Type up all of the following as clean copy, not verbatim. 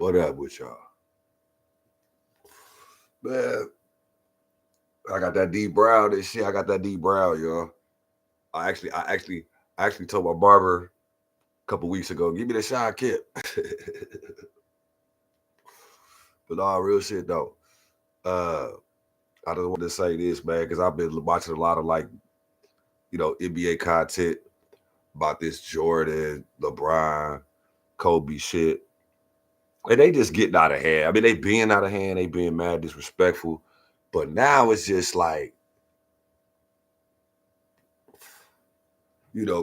What up with y'all? Man, I got that deep brow. This shit, I got that deep brow, y'all. I actually told my barber a couple weeks ago, give me the shot kip. But all real shit though. Uh, I just wanted to say this, man, because I've been watching a lot of NBA content about this Jordan, LeBron, Kobe shit, and they just getting out of hand. I mean, they being out of hand, they being mad disrespectful, but now it's just like,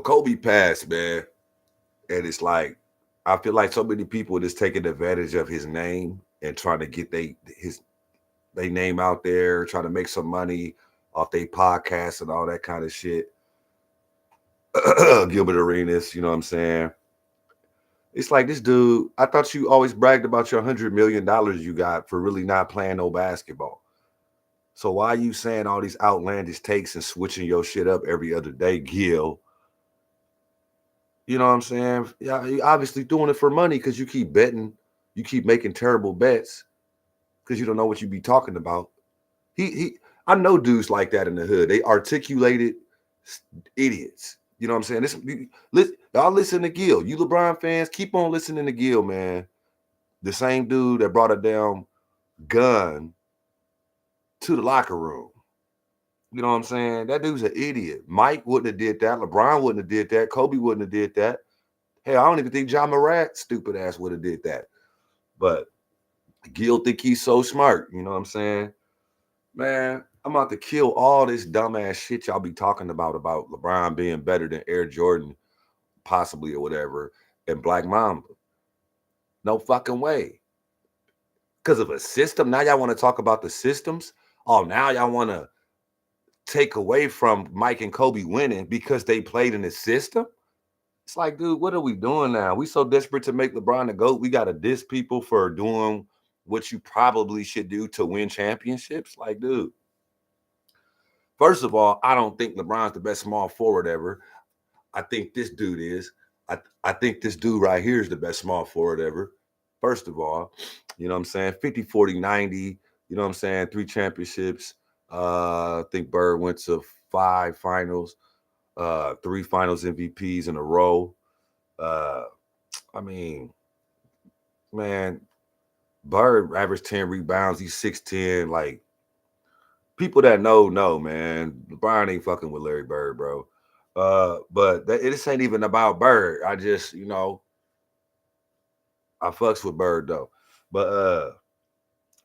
Kobe passed, man. And it's like I feel like so many people are just taking advantage of his name and trying to get they name out there, trying to make some money off their podcasts and all that kind of shit. Gilbert Arenas, you know what I'm saying? It's like this dude. I thought you always bragged about your $100 million you got for really not playing no basketball. So why are you saying all these outlandish takes and switching your shit up every other day, Gil? You know what I'm saying? Yeah, you obviously doing it for money because you keep betting, you keep making terrible bets because you don't know what you be talking about. He I know dudes like that in the hood. They articulated idiots. You know what I'm saying? Y'all listen to Gil. You LeBron fans, keep on listening to Gil, man. The same dude that brought a damn gun to the locker room. You know what I'm saying? That dude's an idiot. Mike wouldn't have did that. LeBron wouldn't have did that. Kobe wouldn't have did that. Hell, I don't even think John Morant, stupid ass, would have did that. But Gil think he's so smart. You know what I'm saying? Man, I'm about to kill all this dumbass shit y'all be talking about LeBron being better than Air Jordan, possibly or whatever, and Black Mamba. No fucking way. Because of a system. Now y'all want to talk about the systems. Oh, now y'all want to take away from Mike and Kobe winning because they played in the system. It's like, dude, what are we doing now? We so desperate to make LeBron the GOAT. We got to diss people for doing what you probably should do to win championships. Like, dude, first of all, I don't think LeBron's the best small forward ever. I think this dude is. I think this dude right here is the best small forward ever. First of all, you know what I'm saying? 50, 40, 90, you know what I'm saying? 3 championships. I think Bird went to 5 finals, 3 finals MVPs in a row. Uh, I mean, man, Bird averaged 10 rebounds. He's 6'10". Like, people that know, man. LeBron ain't fucking with Larry Bird, bro. But this ain't even about Bird. I just, I fucks with Bird though. But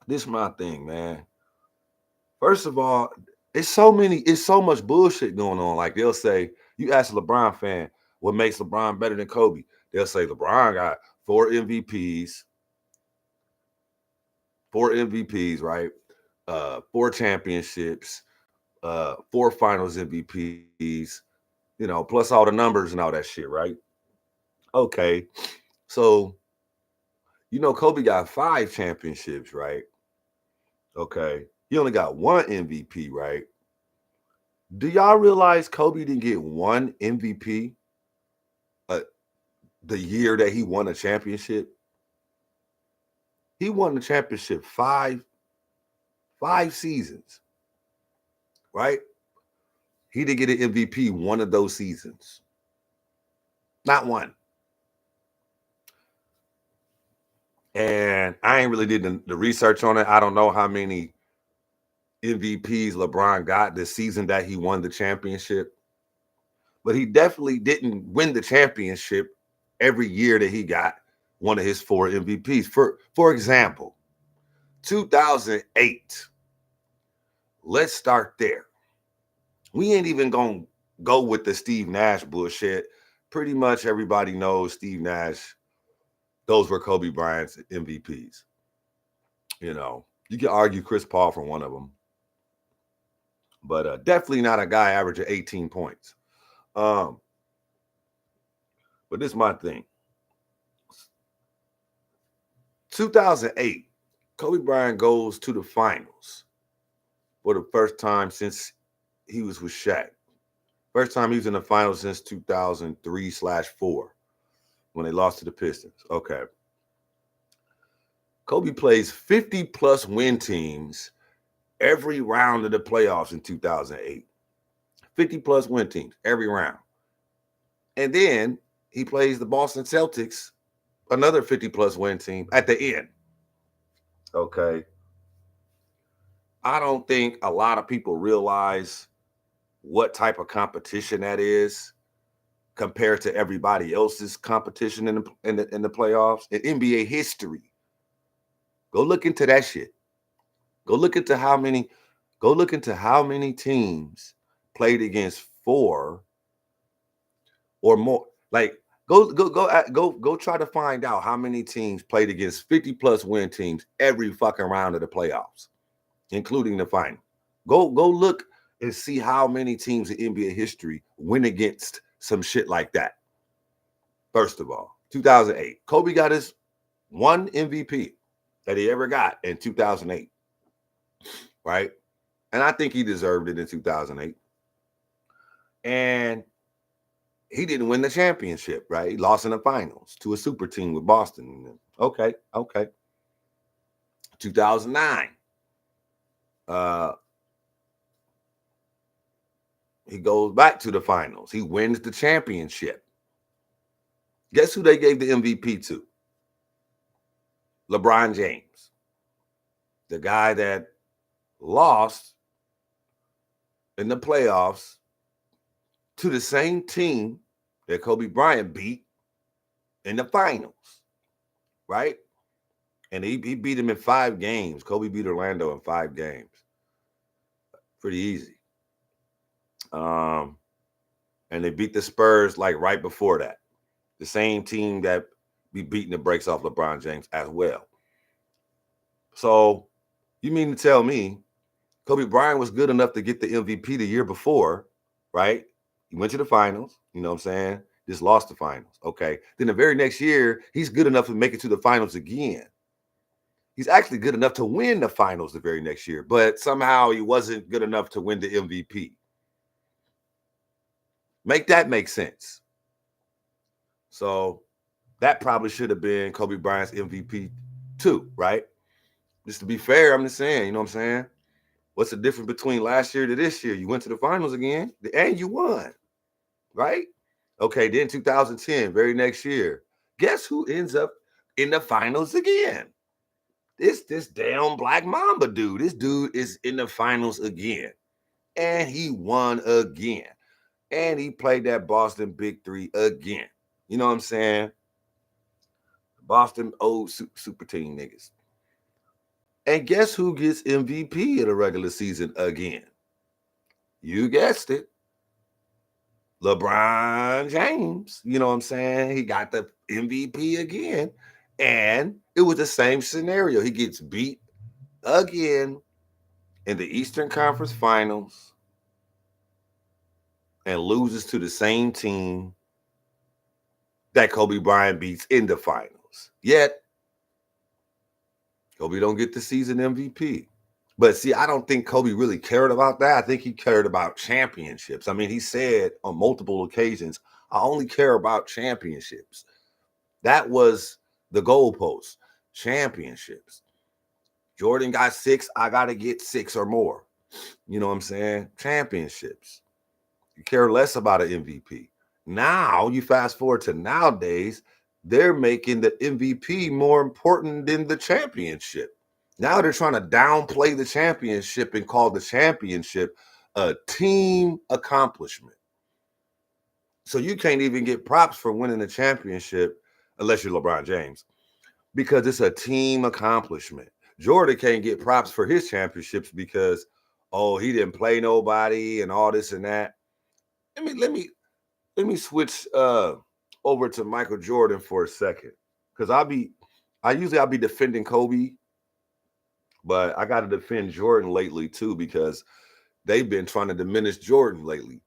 this is my thing, man. First of all, it's so much bullshit going on. Like they'll say, you ask a LeBron fan what makes LeBron better than Kobe. They'll say LeBron got 4 MVPs, right? 4 championships, 4 finals MVPs, plus all the numbers and all that shit, right? Okay. So, Kobe got 5 championships, right? Okay. He only got 1 MVP, right? Do y'all realize Kobe didn't get 1 MVP uh, the year that he won a championship? He won the championship five seasons, right? He didn't get an MVP one of those seasons. Not one. And I ain't really did the research on it. I don't know how many MVPs LeBron got the season that he won the championship, but he definitely didn't win the championship every year that he got one of his 4 MVPs. For example, 2008. Let's start there. We ain't even gonna go with the Steve Nash bullshit. Pretty much everybody knows Steve Nash. Those were Kobe Bryant's MVPs. You can argue Chris Paul for one of them, but definitely not a guy averaging 18 points. But this is my thing. 2008, Kobe Bryant goes to the finals for the first time since he was with Shaq. First time he was in the finals since 2003/4 when they lost to the Pistons. Okay. Kobe plays 50 plus win teams every round of the playoffs in 2008. 50 plus win teams every round. And then he plays the Boston Celtics, another 50 plus win team at the end. Okay. I don't think a lot of people realize what type of competition that is compared to everybody else's competition in the playoffs in NBA history. Go look into that shit. Go look into how many. Go look into how many teams played against four or more. Like go try to find out how many teams played against 50 plus win teams every fucking round of the playoffs, including the final. Go look and see how many teams in NBA history went against some shit like that. First of all, 2008, Kobe got his one MVP that he ever got in 2008, right? And I think he deserved it in 2008. And he didn't win the championship, right? He lost in the finals to a super team with Boston. Okay. 2009. He goes back to the finals. He wins the championship. Guess who they gave the MVP to? LeBron James. The guy that lost in the playoffs to the same team that Kobe Bryant beat in the finals, right? And he beat him in 5 games. Kobe beat Orlando in 5 games. Pretty easy. And they beat the Spurs like right before that. The same team that be beating the brakes off LeBron James as well. So you mean to tell me Kobe Bryant was good enough to get the MVP the year before, right? He went to the finals, you know what I'm saying? Just lost the finals. Okay. Then the very next year, he's good enough to make it to the finals again. He's actually good enough to win the finals the very next year, but somehow he wasn't good enough to win the MVP. Make that make sense. So that probably should have been Kobe Bryant's MVP too, right? Just to be fair, I'm just saying, you know what I'm saying? What's the difference between last year to this year? You went to the finals again and you won, right? Okay, then 2010, very next year. Guess who ends up in the finals again? This damn Black Mamba dude. This dude is in the finals again. And he won again. And he played that Boston Big Three again. You know what I'm saying? Boston old super team niggas. And guess who gets MVP of the regular season again? You guessed it. LeBron James. You know what I'm saying? He got the MVP again. And it was the same scenario. He gets beat again in the Eastern Conference Finals and loses to the same team that Kobe Bryant beats in the finals. Yet, Kobe don't get the season MVP. But see, I don't think Kobe really cared about that. I think he cared about championships. I mean, he said on multiple occasions, I only care about championships. That was the goalpost, championships. Jordan got 6, I got to get 6 or more. You know what I'm saying? Championships. You care less about an MVP. Now, you fast forward to nowadays, they're making the MVP more important than the championship. Now they're trying to downplay the championship and call the championship a team accomplishment. So you can't even get props for winning the championship unless you're LeBron James because it's a team accomplishment. Jordan can't get props for his championships because, oh, he didn't play nobody and all this and that. Let me switch over to Michael Jordan for a second because I'll be defending Kobe, but I got to defend Jordan lately too because they've been trying to diminish Jordan lately,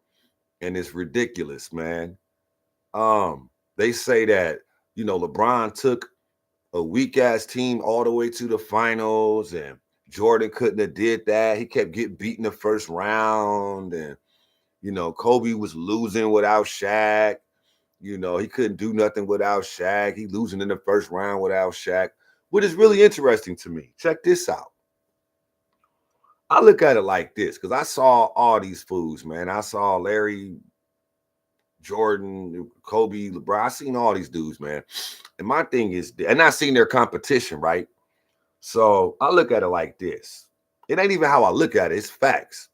and it's ridiculous, man. They say that LeBron took a weak ass team all the way to the finals, and Jordan couldn't have did that. He kept getting beat in the first round, and Kobe was losing without Shaq. He couldn't do nothing without Shaq. He losing in the first round without Shaq. What is really interesting to me, check this out. I look at it like this because I saw all these fools, man. I saw Larry, Jordan, Kobe, LeBron. I seen all these dudes, man. And my thing is, and I seen their competition, right? So I look at it like this. It ain't even how I look at it, it's facts.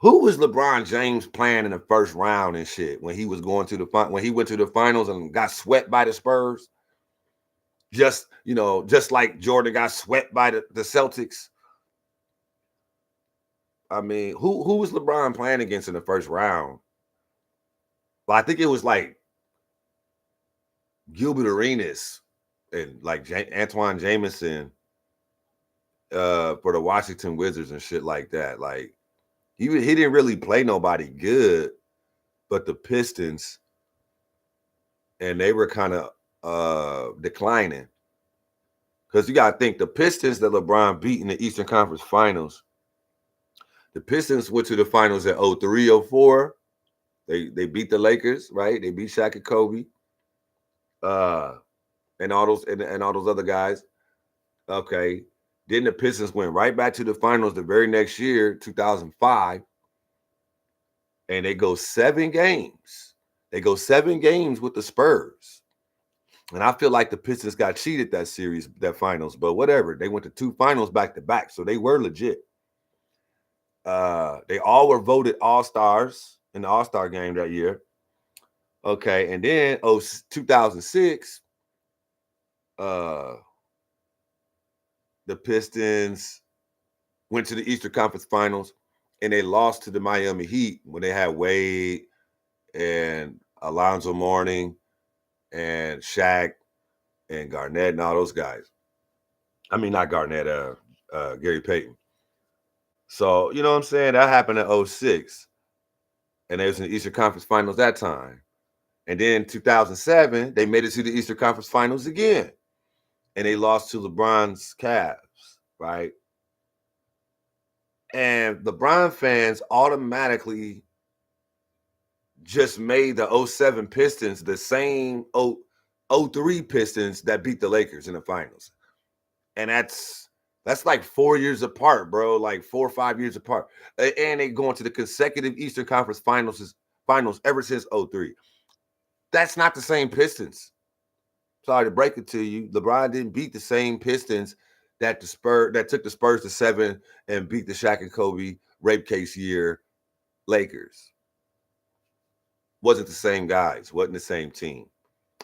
Who was LeBron James playing in the first round and shit when he was going to the when he went to the finals and got swept by the Spurs? Just like Jordan got swept by the Celtics. I mean, who was LeBron playing against in the first round? Well, I think it was like Gilbert Arenas and like Antoine Jameson for the Washington Wizards and shit like that. Like he didn't really play nobody good, but the Pistons, and they were kind of declining. Because you got to think the Pistons that LeBron beat in the Eastern Conference Finals, the Pistons went to the finals at 03, 04. They beat the Lakers, right? They beat Shaq and Kobe. And all those other guys. Okay. Then the Pistons went right back to the finals the very next year, 2005. And they go 7 games. They go 7 games with the Spurs. And I feel like the Pistons got cheated that series, that finals, but whatever. They went to 2 finals back to back, so they were legit. They all were voted all-stars in the All-Star game that year. Okay, and then 2006, the Pistons went to the Eastern Conference Finals, and they lost to the Miami Heat when they had Wade and Alonzo Mourning and Shaq and Garnett and all those guys. I mean, not Garnett, Gary Payton. So, you know what I'm saying? That happened in 06. And they was in the Eastern Conference Finals that time. And then 2007, they made it to the Eastern Conference Finals again. And they lost to LeBron's Cavs, right? And LeBron fans automatically just made the 07 Pistons the same 03 Pistons that beat the Lakers in the finals. And that's like 4 years apart, bro. Like 4 or 5 years apart. And they going to the consecutive Eastern Conference finals ever since 03. That's not the same Pistons. Sorry to break it to you. LeBron didn't beat the same Pistons that took the Spurs to 7 and beat the Shaq and Kobe rape case year Lakers. Wasn't the same guys, wasn't the same team.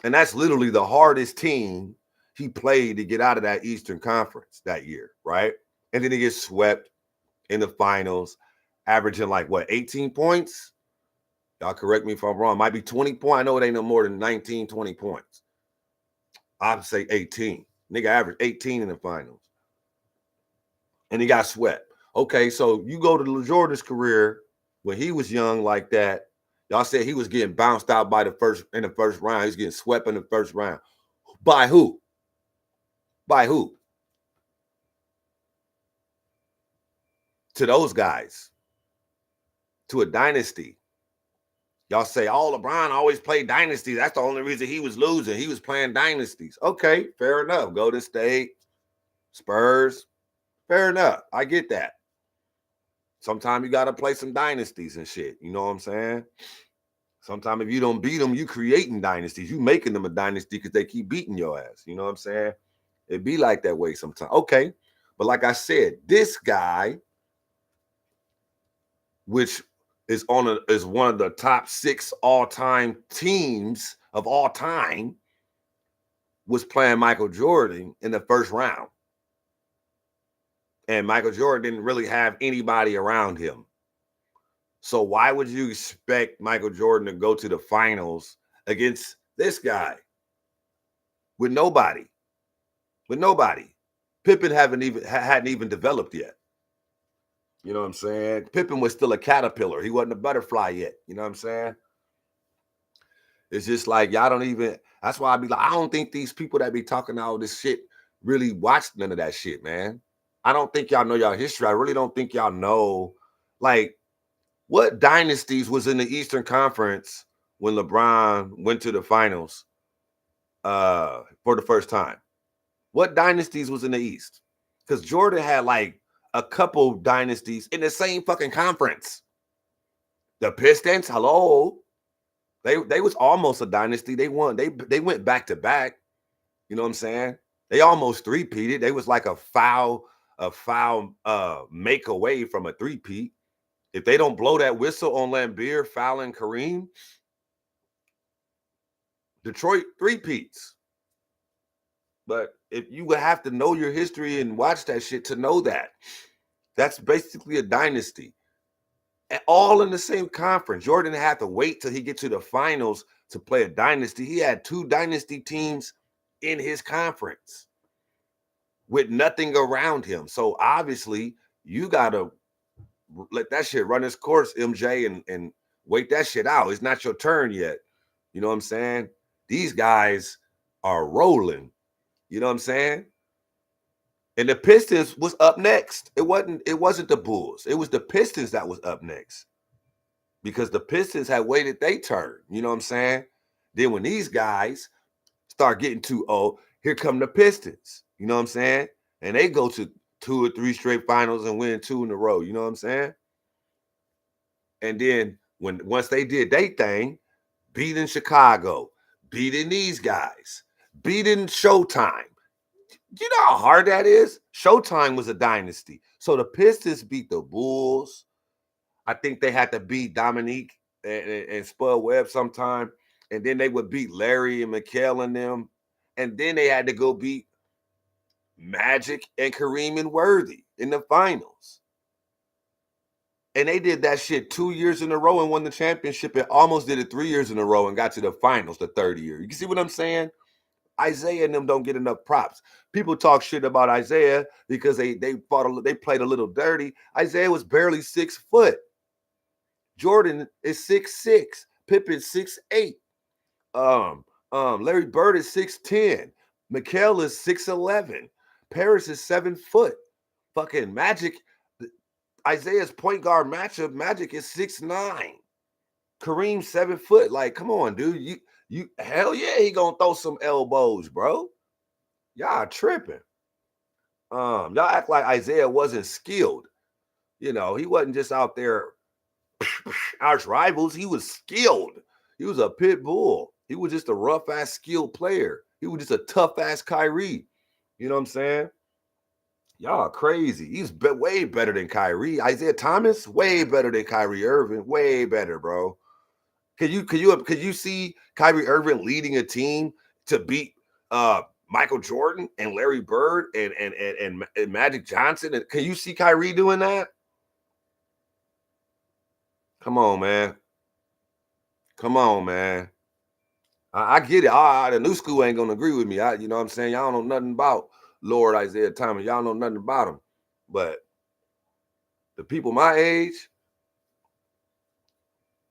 And that's literally the hardest team he played to get out of that Eastern Conference that year, right? And then he gets swept in the finals, averaging like 18 points? Y'all correct me if I'm wrong. Might be 20 points. I know it ain't no more than 19, 20 points. I'd say 18. Nigga averaged 18 in the finals. And he got swept. Okay, so you go to Jordan's career when he was young like that. Y'all said he was getting bounced out in the first round. He was getting swept in the first round. By who? By who? To those guys. To a dynasty. Y'all say, oh, LeBron always played dynasties. That's the only reason he was losing. He was playing dynasties. Okay, fair enough. Golden State, Spurs. Fair enough. I get that. Sometimes you got to play some dynasties and shit. You know what I'm saying? Sometimes if you don't beat them, you creating dynasties. You making them a dynasty because they keep beating your ass. You know what I'm saying? It be like that way sometimes. Okay. But like I said, this guy, which is one of the top 6 all-time teams of all time, was playing Michael Jordan in the first round. And Michael Jordan didn't really have anybody around him. So why would you expect Michael Jordan to go to the finals against this guy? With nobody. With nobody. Pippen hadn't even developed yet. You know what I'm saying? Pippen was still a caterpillar. He wasn't a butterfly yet. You know what I'm saying? It's just like y'all don't even. That's why I be like, I don't think these people that be talking all this shit really watched none of that shit, man. I don't think y'all know y'all history. I really don't think y'all know, like, what dynasties was in the Eastern Conference when LeBron went to the finals for for the first time? What dynasties was in the East? Because Jordan had like a couple dynasties in the same fucking conference. The Pistons, hello. They was almost a dynasty. They won. They went back to back. You know what I'm saying? They almost three-peated. They was like a foul make away from a three-peat. If they don't blow that whistle on Lambeer fouling Kareem, Detroit three-peats. But if you would have to know your history and watch that shit to know that. That's basically a dynasty. And all in the same conference. Jordan had to wait till he get to the finals to play a dynasty. He had two dynasty teams in his conference with nothing around him. So obviously, you got to let that shit run its course, MJ, and wait that shit out. It's not your turn yet. You know what I'm saying? These guys are rolling. You know what I'm saying? And the Pistons was up next. It wasn't the Bulls. It was the Pistons that was up next. Because the Pistons had waited their turn. You know what I'm saying? Then when these guys start getting too old, here come the Pistons. You know what I'm saying? And they go to 2 or 3 straight finals and win 2 in a row. You know what I'm saying? And then once they did their thing, beating Chicago, beating these guys, beating Showtime. You know how hard that is? Showtime was a dynasty. So the Pistons beat the Bulls. I think they had to beat Dominique and Spud Webb sometime. And then they would beat Larry and McHale and them. And then they had to go beat Magic and Kareem and Worthy in the finals. And they did that shit 2 years in a row and won the championship, and almost did it 3 years in a row and got to the finals the third year. You can see what I'm saying? Isaiah and them don't get enough props. People talk shit about Isaiah because they played a little dirty. Isaiah was barely 6 foot. Jordan is 6'6". Pippen 6'8". Larry Bird is 6'10". McHale is 6'11". Paris is 7 foot. Fucking Magic. Isaiah's point guard matchup, Magic is 6'9". Kareem 7 foot. Like, come on, dude. You hell yeah, he gonna throw some elbows, bro. Y'all tripping. Y'all act like Isaiah wasn't skilled. You know, he wasn't just out there arch rivals. He was skilled. He was a pit bull. He was just a rough ass skilled player. He was just a tough ass Kyrie. You know what I'm saying? Y'all crazy. He's way better than Kyrie. Isaiah Thomas, way better than Kyrie Irving. Way better, bro. Could you see Kyrie Irving leading a team to beat Michael Jordan and Larry Bird and Magic Johnson? And can you see Kyrie doing that? Come on, man. Come on, man. I get it. The new school ain't gonna agree with me. You know what I'm saying? Y'all don't know nothing about Lord Isaiah Thomas. Y'all know nothing about him. But the people my age,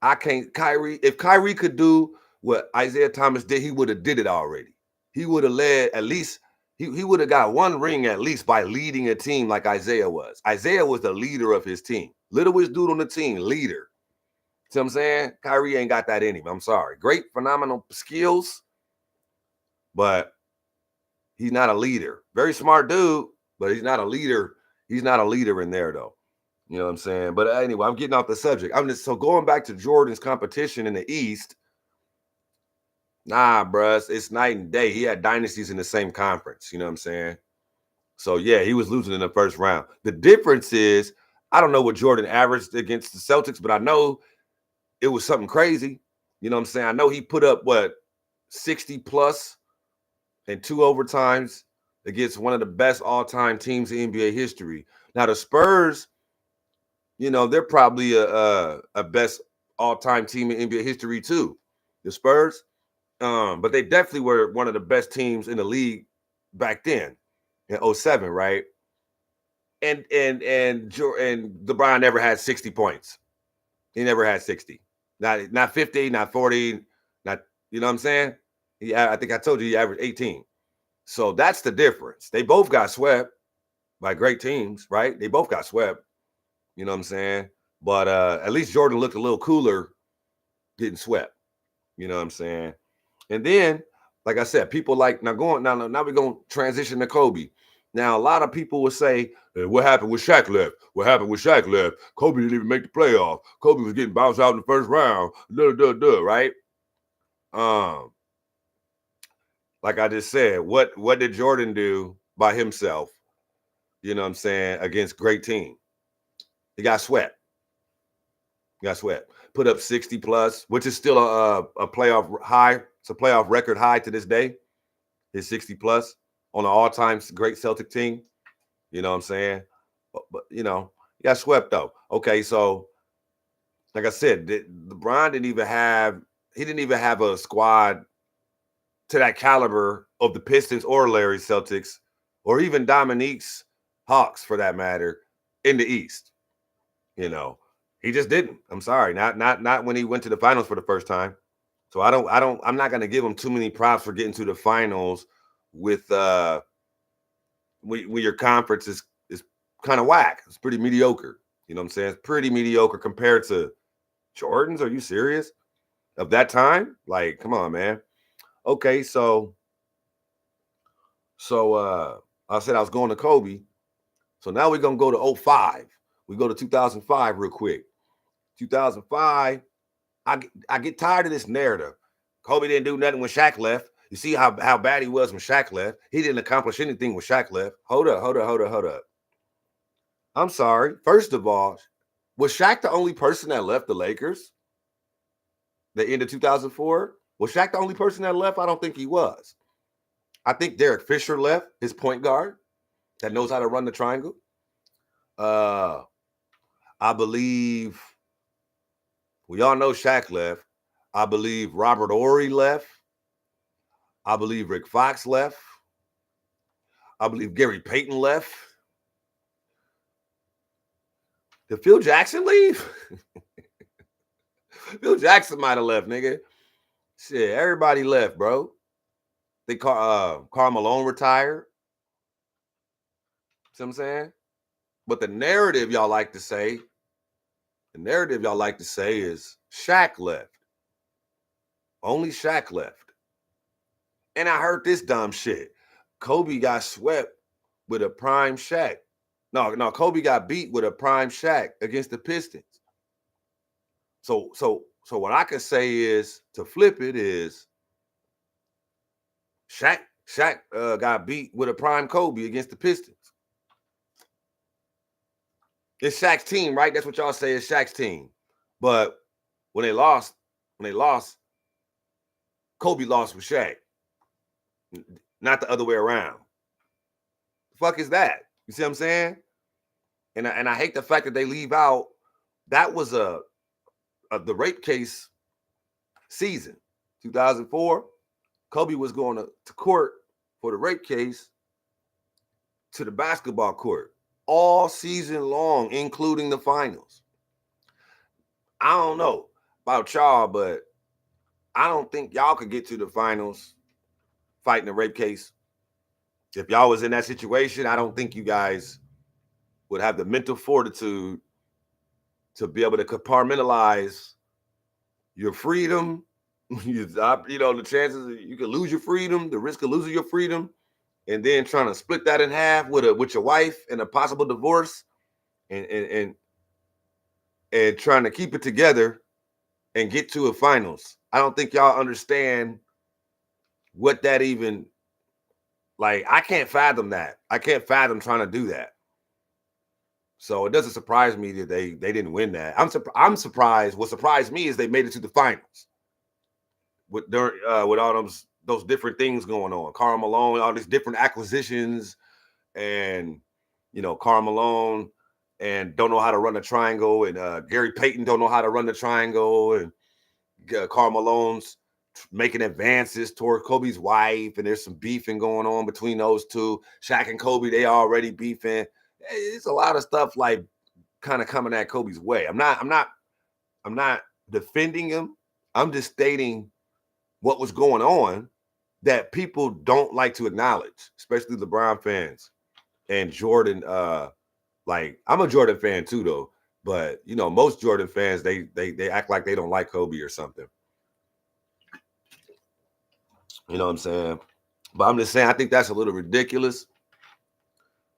I can't. If Kyrie could do what Isaiah Thomas did, he would have did it already. He would have led at least. He would have got one ring at least by leading a team like Isaiah was. Isaiah was the leader of his team. Littlest dude on the team, leader. See what I'm saying? Kyrie ain't got that in him. I'm sorry. Great, phenomenal skills, but he's not a leader. Very smart dude, but he's not a leader. He's not a leader in there, though. You know what I'm saying? But anyway, I'm getting off the subject. So going back to Jordan's competition in the East. Nah, bruh, it's night and day. He had dynasties in the same conference. You know what I'm saying? So, yeah, he was losing in the first round. The difference is, I don't know what Jordan averaged against the Celtics, but I know it was something crazy. You know what I'm saying? I know he put up, 60 plus and 2 overtimes against one of the best all-time teams in NBA history. Now, the Spurs, you know, they're probably a best all-time team in NBA history too. The Spurs. But they definitely were one of the best teams in the league back then in 07, right? And LeBron never had 60 points. He never had 60. Not 50, not 40, not, you know what I'm saying? I think I told you he averaged 18. So that's the difference. They both got swept by great teams, right? They both got swept. You know what I'm saying? But at least Jordan looked a little cooler getting swept. You know what I'm saying? And then, like I said, people like now we're going to transition to Kobe. Now a lot of people will say, what happened with Shaq left? What happened with Shaq left? Kobe didn't even make the playoff. Kobe was getting bounced out in the first round. Right? Um, like I just said, what did Jordan do by himself? You know what I'm saying? Against great team. He got swept. Put up 60 plus, which is still a playoff high. It's a playoff record high to this day. His 60 plus on an all-time great Celtic team. You know what I'm saying? But you know, he got swept though. Okay, so like I said, LeBron didn't even have a squad to that caliber of the Pistons or Larry Celtics or even Dominique's Hawks for that matter in the East. You know, he just didn't. I'm sorry, not when he went to the finals for the first time. So I'm not gonna give him too many props for getting to the finals with when your conference is kind of whack. It's pretty mediocre. You know what I'm saying? It's pretty mediocre compared to Jordan's. Are you serious? Of that time? Like, come on, man. Okay, so I said I was going to Kobe. So now we're gonna go to 05. We go to 2005 real quick. 2005, I get tired of this narrative. Kobe didn't do nothing when Shaq left. You see how bad he was when Shaq left. He didn't accomplish anything when Shaq left. Hold up. I'm sorry. First of all, was Shaq the only person that left the Lakers? The end of 2004? Was Shaq the only person that left? I don't think he was. I think Derek Fisher left, his point guard that knows how to run the triangle. I believe we all know Shaq left. I believe Robert Horry left. I believe Rick Fox left. I believe Gary Payton left. Did Phil Jackson leave? Phil Jackson might have left, nigga. Shit, everybody left, bro. They Karl Malone retired. See what I'm saying? But the narrative y'all like to say is Shaq left. Only Shaq left. And I heard this dumb shit. Kobe got swept with a prime Shaq. No, Kobe got beat with a prime Shaq against the Pistons. So what I can say is, to flip it, is Shaq got beat with a prime Kobe against the Pistons. It's Shaq's team, right? That's what y'all say is Shaq's team. But when they lost, Kobe lost with Shaq. Not the other way around. The fuck is that? You see what I'm saying? And I hate the fact that they leave out that was the rape case season. 2004, Kobe was going to court for the rape case to the basketball court all season long, including the finals. I don't know about y'all, but I don't think y'all could get to the finals fighting a rape case. If y'all was in that situation, I don't think you guys would have the mental fortitude to be able to compartmentalize your freedom. The chances you could lose your freedom, the risk of losing your freedom, and then trying to split that in half with your wife and a possible divorce, and trying to keep it together and get to a finals. I don't think y'all understand what that even, like, I can't fathom that. I can't fathom trying to do that. So it doesn't surprise me that they didn't win that. I'm surprised. What surprised me is they made it to the finals with all those different things going on. Karl Malone, all these different acquisitions, and Karl Malone and don't know how to run a triangle, and Gary Payton don't know how to run the triangle, and Karl Malone's making advances toward Kobe's wife, and there's some beefing going on between those two. Shaq and Kobe, they already beefing. It's a lot of stuff like kind of coming at Kobe's way. I'm not defending him. I'm just stating what was going on that people don't like to acknowledge, especially LeBron fans and Jordan. Like, I'm a Jordan fan too, though. But most Jordan fans, they act like they don't like Kobe or something. You know what I'm saying? But I'm just saying, I think that's a little ridiculous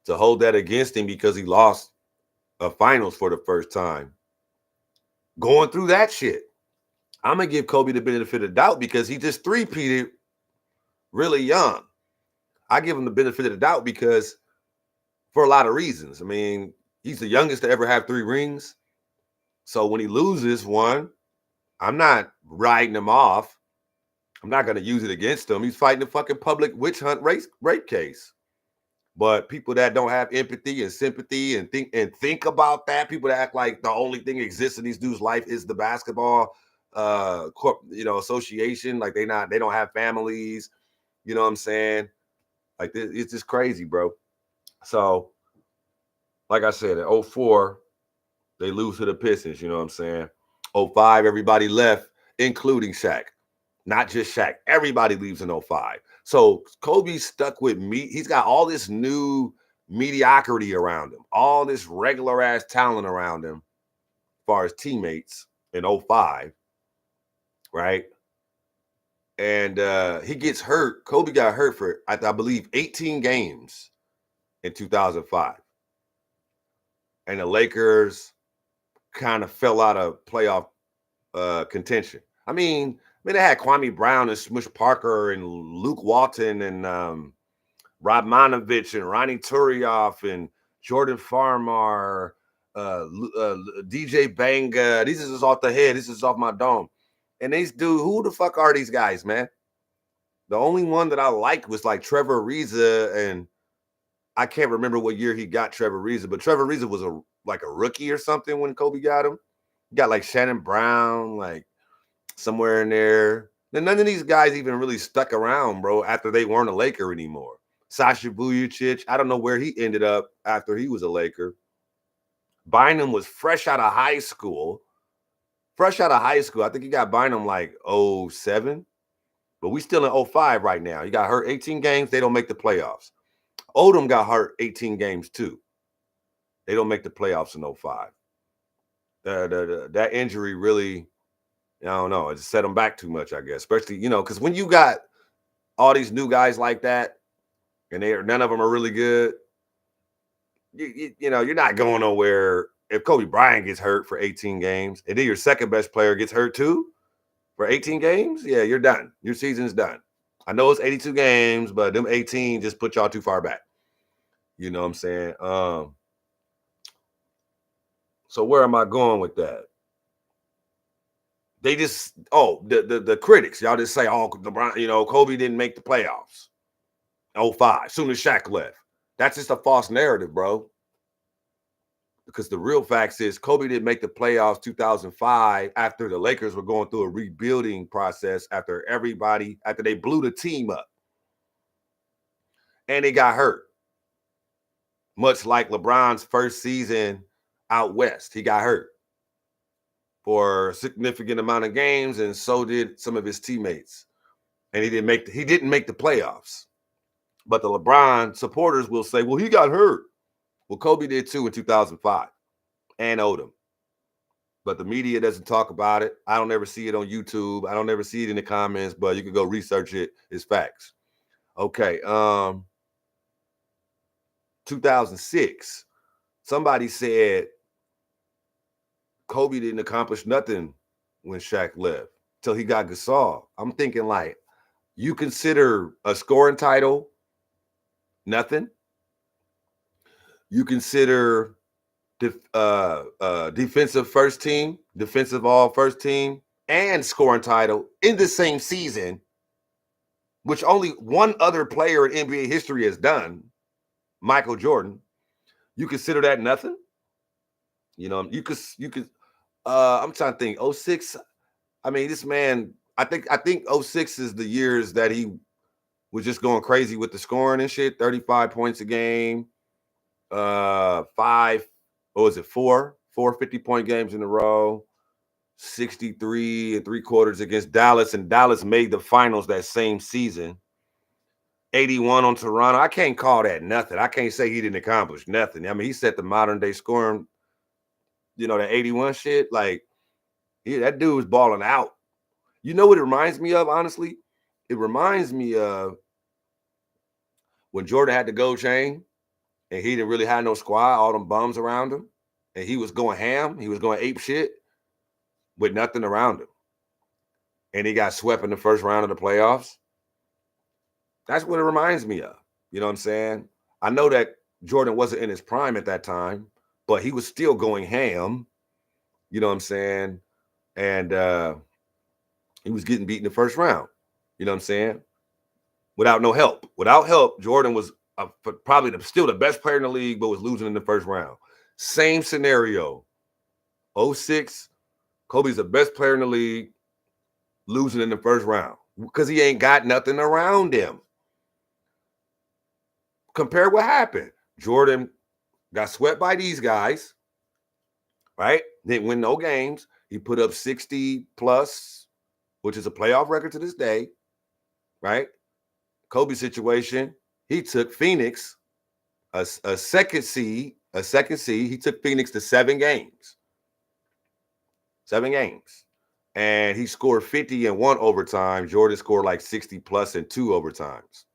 to hold that against him because he lost a finals for the first time. Going through that shit. I'm going to give Kobe the benefit of the doubt because he just three-peated really young. I give him the benefit of the doubt because for a lot of reasons. I mean, he's the youngest to ever have 3 rings. So when he loses one, I'm not writing him off. I'm not going to use it against him. He's fighting a fucking public witch hunt rape case. But people that don't have empathy and sympathy and think about that, people that act like the only thing that exists in these dudes' life is the basketball association, like they don't have families, you know what I'm saying? Like it's just crazy, bro. So, like I said, at 04, they lose to the Pistons, you know what I'm saying? 05, everybody left, including Shaq. Not just Shaq. Everybody leaves in 05. So Kobe's stuck with me. He's got all this new mediocrity around him, all this regular ass talent around him as far as teammates in 05, right? And he gets hurt. Kobe got hurt for, I believe, 18 games in 2005. And the Lakers kind of fell out of playoff contention. I mean, they had Kwame Brown and Smush Parker and Luke Walton and Radmanovich and Ronnie Turioff and Jordan Farmar, DJ Banga. These is just off the head. This is off my dome. And these dude, who the fuck are these guys, man? The only one that I liked was like Trevor Ariza, and I can't remember what year he got Trevor Ariza, but Trevor Ariza was like a rookie or something when Kobe got him. He got like Shannon Brown, like somewhere in there. And none of these guys even really stuck around, bro, after they weren't a Laker anymore. Sasha Vujacic, I don't know where he ended up after he was a Laker. Bynum was fresh out of high school. I think he got Bynum like 07. But we still in 05 right now. He got hurt 18 games. They don't make the playoffs. Odom got hurt 18 games too. They don't make the playoffs in 05. That injury really, I don't know, it just set them back too much, I guess. Especially, because when you got all these new guys like that, and none of them are really good, you're not going nowhere. If Kobe Bryant gets hurt for 18 games, and then your second best player gets hurt too for 18 games, yeah, you're done. Your season's done. I know it's 82 games, but them 18 just put y'all too far back. You know what I'm saying? So where am I going with that? They just, the critics, y'all just say, LeBron, Kobe didn't make the playoffs. 05, soon as Shaq left. That's just a false narrative, bro. Because the real facts is Kobe didn't make the playoffs 2005 after the Lakers were going through a rebuilding process after they blew the team up. And they got hurt. Much like LeBron's first season out west, he got hurt for a significant amount of games, and so did some of his teammates. And he didn't make the playoffs. But the LeBron supporters will say, well, he got hurt. Well, Kobe did too in 2005 and Odom. But the media doesn't talk about it. I don't ever see it on YouTube. I don't ever see it in the comments, but you can go research it. It's facts. Okay. 2006, somebody said Kobe didn't accomplish nothing when Shaq left till he got Gasol. I'm thinking like, you consider a scoring title nothing? You consider defensive all first team, and scoring title in the same season, which only one other player in NBA history has done, Michael Jordan. You consider that nothing? You could. I'm trying to think. 06. I mean, this man. I think 06 is the years that he was just going crazy with the scoring and shit. 35 points a game. 4 50-point games in a row, 63 3/4 against Dallas, and Dallas made the finals that same season. 81 on Toronto. I can't call that nothing. I can't say he didn't accomplish nothing. I mean, he set the modern day scoring, that 81 shit. Like, that dude was balling out. You know what it reminds me of, honestly? it reminds me of when Jordan had the gold chain and he didn't really have no squad, all them bums around him, and he was going ham, he was going ape shit with nothing around him. And he got swept in the first round of the playoffs. That's what it reminds me of. You know what I'm saying? I know that Jordan wasn't in his prime at that time, but he was still going ham. You know what I'm saying? And he was getting beat in the first round. You know what I'm saying? Without no help. Without help, Jordan was probably still the best player in the league, but was losing in the first round. Same scenario. 06, Kobe's the best player in the league, losing in the first round because he ain't got nothing around him. Compare what happened. Jordan got swept by these guys, right? Didn't win no games. He put up 60 plus, which is a playoff record to this day, right? Kobe's situation, he took Phoenix, a second seed. He took Phoenix to 7 games. 7 games. And he scored 50 in 1 overtime. Jordan scored like 60 plus in 2 overtimes.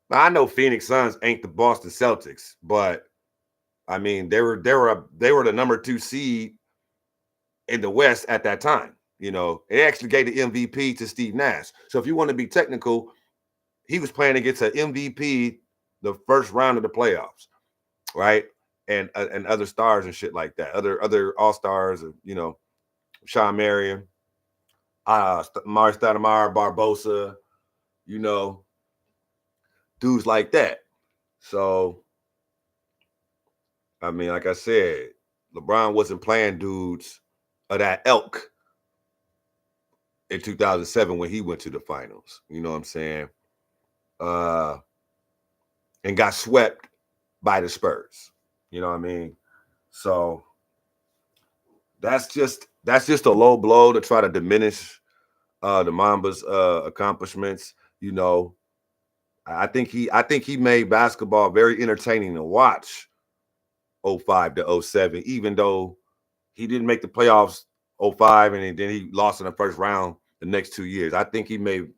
Now, I know Phoenix Suns ain't the Boston Celtics, but I mean they were the number 2 seed in the West at that time. You know, they actually gave the MVP to Steve Nash. So if you want to be technical, he was playing against an MVP the first round of the playoffs, right? And other stars and shit like that, other all stars, you know, Sean Marion, Mari Stoudemire, Barbosa, you know, dudes like that. So, I mean, like I said, LeBron wasn't playing dudes of that elk in 2007 when he went to the finals. You know what I'm saying? And got swept by the Spurs. You know what I mean? So that's just a low blow to try to diminish the Mamba's accomplishments. You know, I think he made basketball very entertaining to watch 05 to 07, even though he didn't make the playoffs 05 and then he lost in the first round the next 2 years. I think he made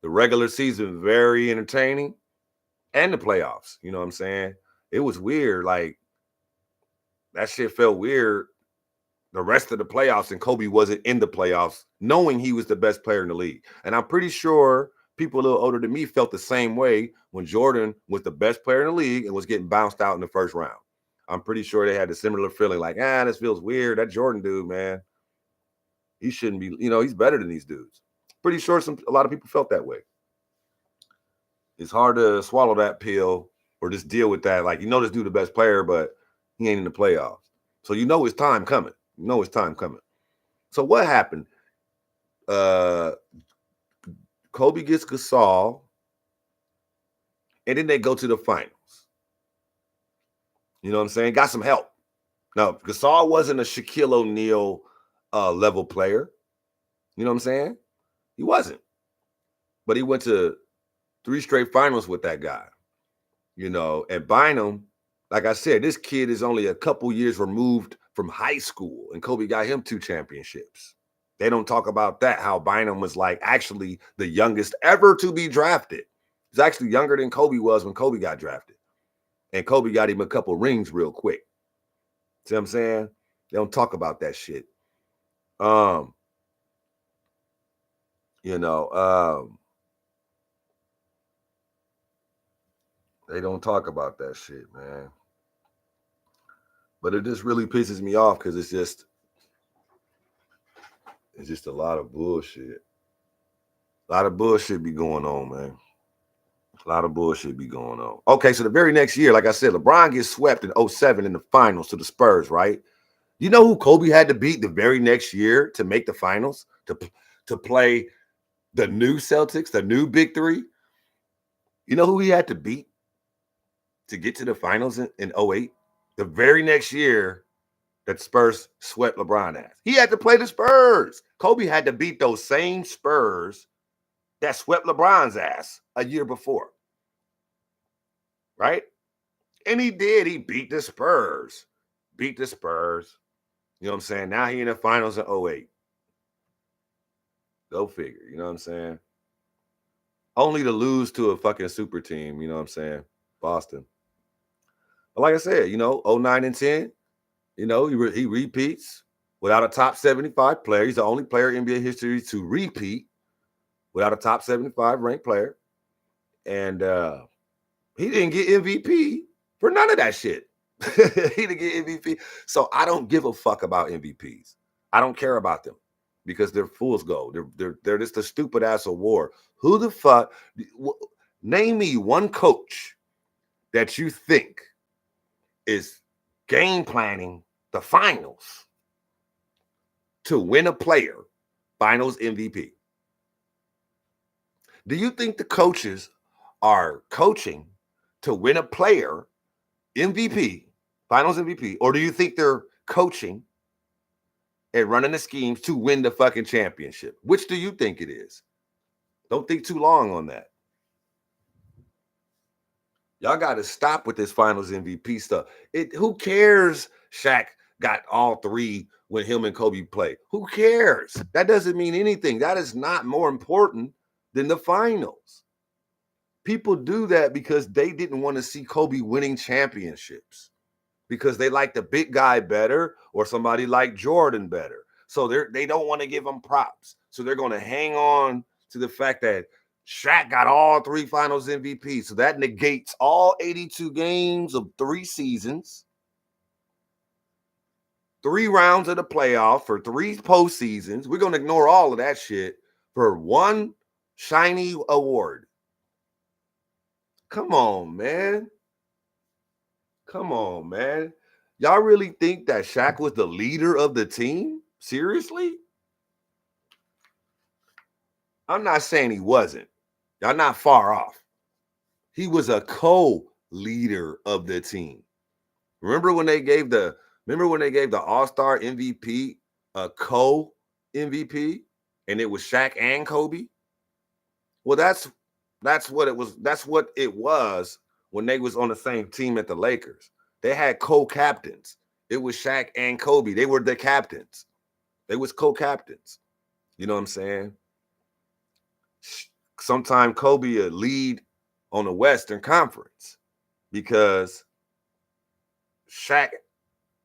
the regular season very entertaining and the playoffs. You know what I'm saying? It was weird. Like, that shit felt weird the rest of the playoffs and Kobe wasn't in the playoffs, knowing he was the best player in the league. And I'm pretty sure people a little older than me felt the same way when Jordan was the best player in the league and was getting bounced out in the first round. I'm pretty sure they had a similar feeling like, this feels weird. That Jordan dude, man, he shouldn't be, you know, he's better than these dudes. Pretty sure a lot of people felt that way. It's hard to swallow that pill or just deal with that. Like, you know, this dude the best player, but he ain't in the playoffs. So you know it's time coming. So what happened? Kobe gets Gasol, and then they go to the finals. You know what I'm saying? Got some help. Now, Gasol wasn't a Shaquille O'Neal level player. You know what I'm saying? He wasn't. But he went to 3 straight finals with that guy. You know, and Bynum, like I said, this kid is only a couple years removed from high school, and Kobe got him 2 championships. They don't talk about that, how Bynum was like actually the youngest ever to be drafted. He's actually younger than Kobe was when Kobe got drafted. And Kobe got him a couple rings real quick. See what I'm saying? They don't talk about that shit. You know, they don't talk about that shit, man. But it just really pisses me off because it's just a lot of bullshit. A lot of bullshit be going on, man. A lot of bullshit be going on. Okay, so the very next year, like I said, LeBron gets swept in 07 in the finals to the Spurs, right? You know who Kobe had to beat the very next year to make the finals, to play the new Celtics, the new Big Three? You know who he had to beat to get to the finals in 08? The very next year that Spurs swept LeBron ass. He had to play the Spurs. Kobe had to beat those same Spurs that swept LeBron's ass a year before. Right? And he did. He beat the Spurs. You know what I'm saying? Now he in the finals in 08. Go figure. You know what I'm saying? Only to lose to a fucking super team. You know what I'm saying? Boston. But like I said, '09 and 10. He repeats without a top 75 player. He's the only player in NBA history to repeat without a top 75 ranked player. And he didn't get MVP for none of that shit. He didn't get MVP. So I don't give a fuck about MVPs. I don't care about them because they're fool's gold. They're just a stupid ass award. Who the fuck? Name me one coach that you think is game planning the finals to win a player finals MVP. Do you think the coaches are coaching to win a player MVP, finals MVP, or do you think they're coaching and running the schemes to win the fucking championship? Which do you think it is? Don't think too long on that. Y'all got to stop with this finals MVP stuff. Who cares? Shaq got all three when him and Kobe play. Who cares? That doesn't mean anything. That is not more important than the finals. People do that because they didn't want to see Kobe winning championships because they like the big guy better or somebody like Jordan better. So they don't want to give him props. So they're going to hang on to the fact that Shaq got all three finals MVPs. So that negates all 82 games of 3 seasons, 3 rounds of the playoff for 3 postseasons. We're going to ignore all of that shit for one shiny award. Come on, man. Come on, man. Y'all really think that Shaq was the leader of the team? Seriously? I'm not saying he wasn't. Y'all not far off. He was a co-leader of the team. Remember when they gave the All-Star MVP a co-MVP and it was Shaq and Kobe? Well, that's what it was. That's what it was when they was on the same team at the Lakers. They had co-captains. It was Shaq and Kobe. They were the captains. They was co-captains. You know what I'm saying? Sometimes Kobe would lead on the Western Conference because Shaq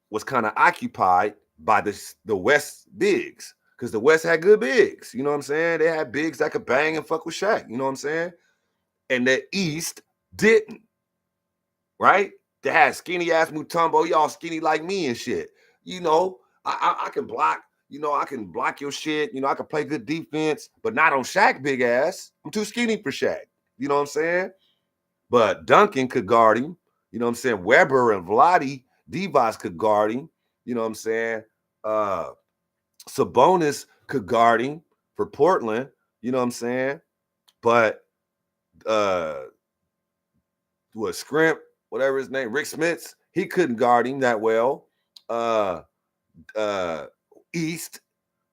was kind of occupied by the West bigs because the West had good bigs. You know what I'm saying? They had bigs that could bang and fuck with Shaq. You know what I'm saying? And the East didn't. Right? They had skinny ass Mutombo, y'all skinny like me and shit. I can block. I can block your shit. I can play good defense, but not on Shaq big ass. I'm too skinny for Shaq. You know what I'm saying? But Duncan could guard him. You know what I'm saying? Weber and Vlade Divac could guard him. You know what I'm saying? Sabonis could guard him for Portland. You know what I'm saying? But Scrimp, whatever his name, Rick Smits, he couldn't guard him that well. East,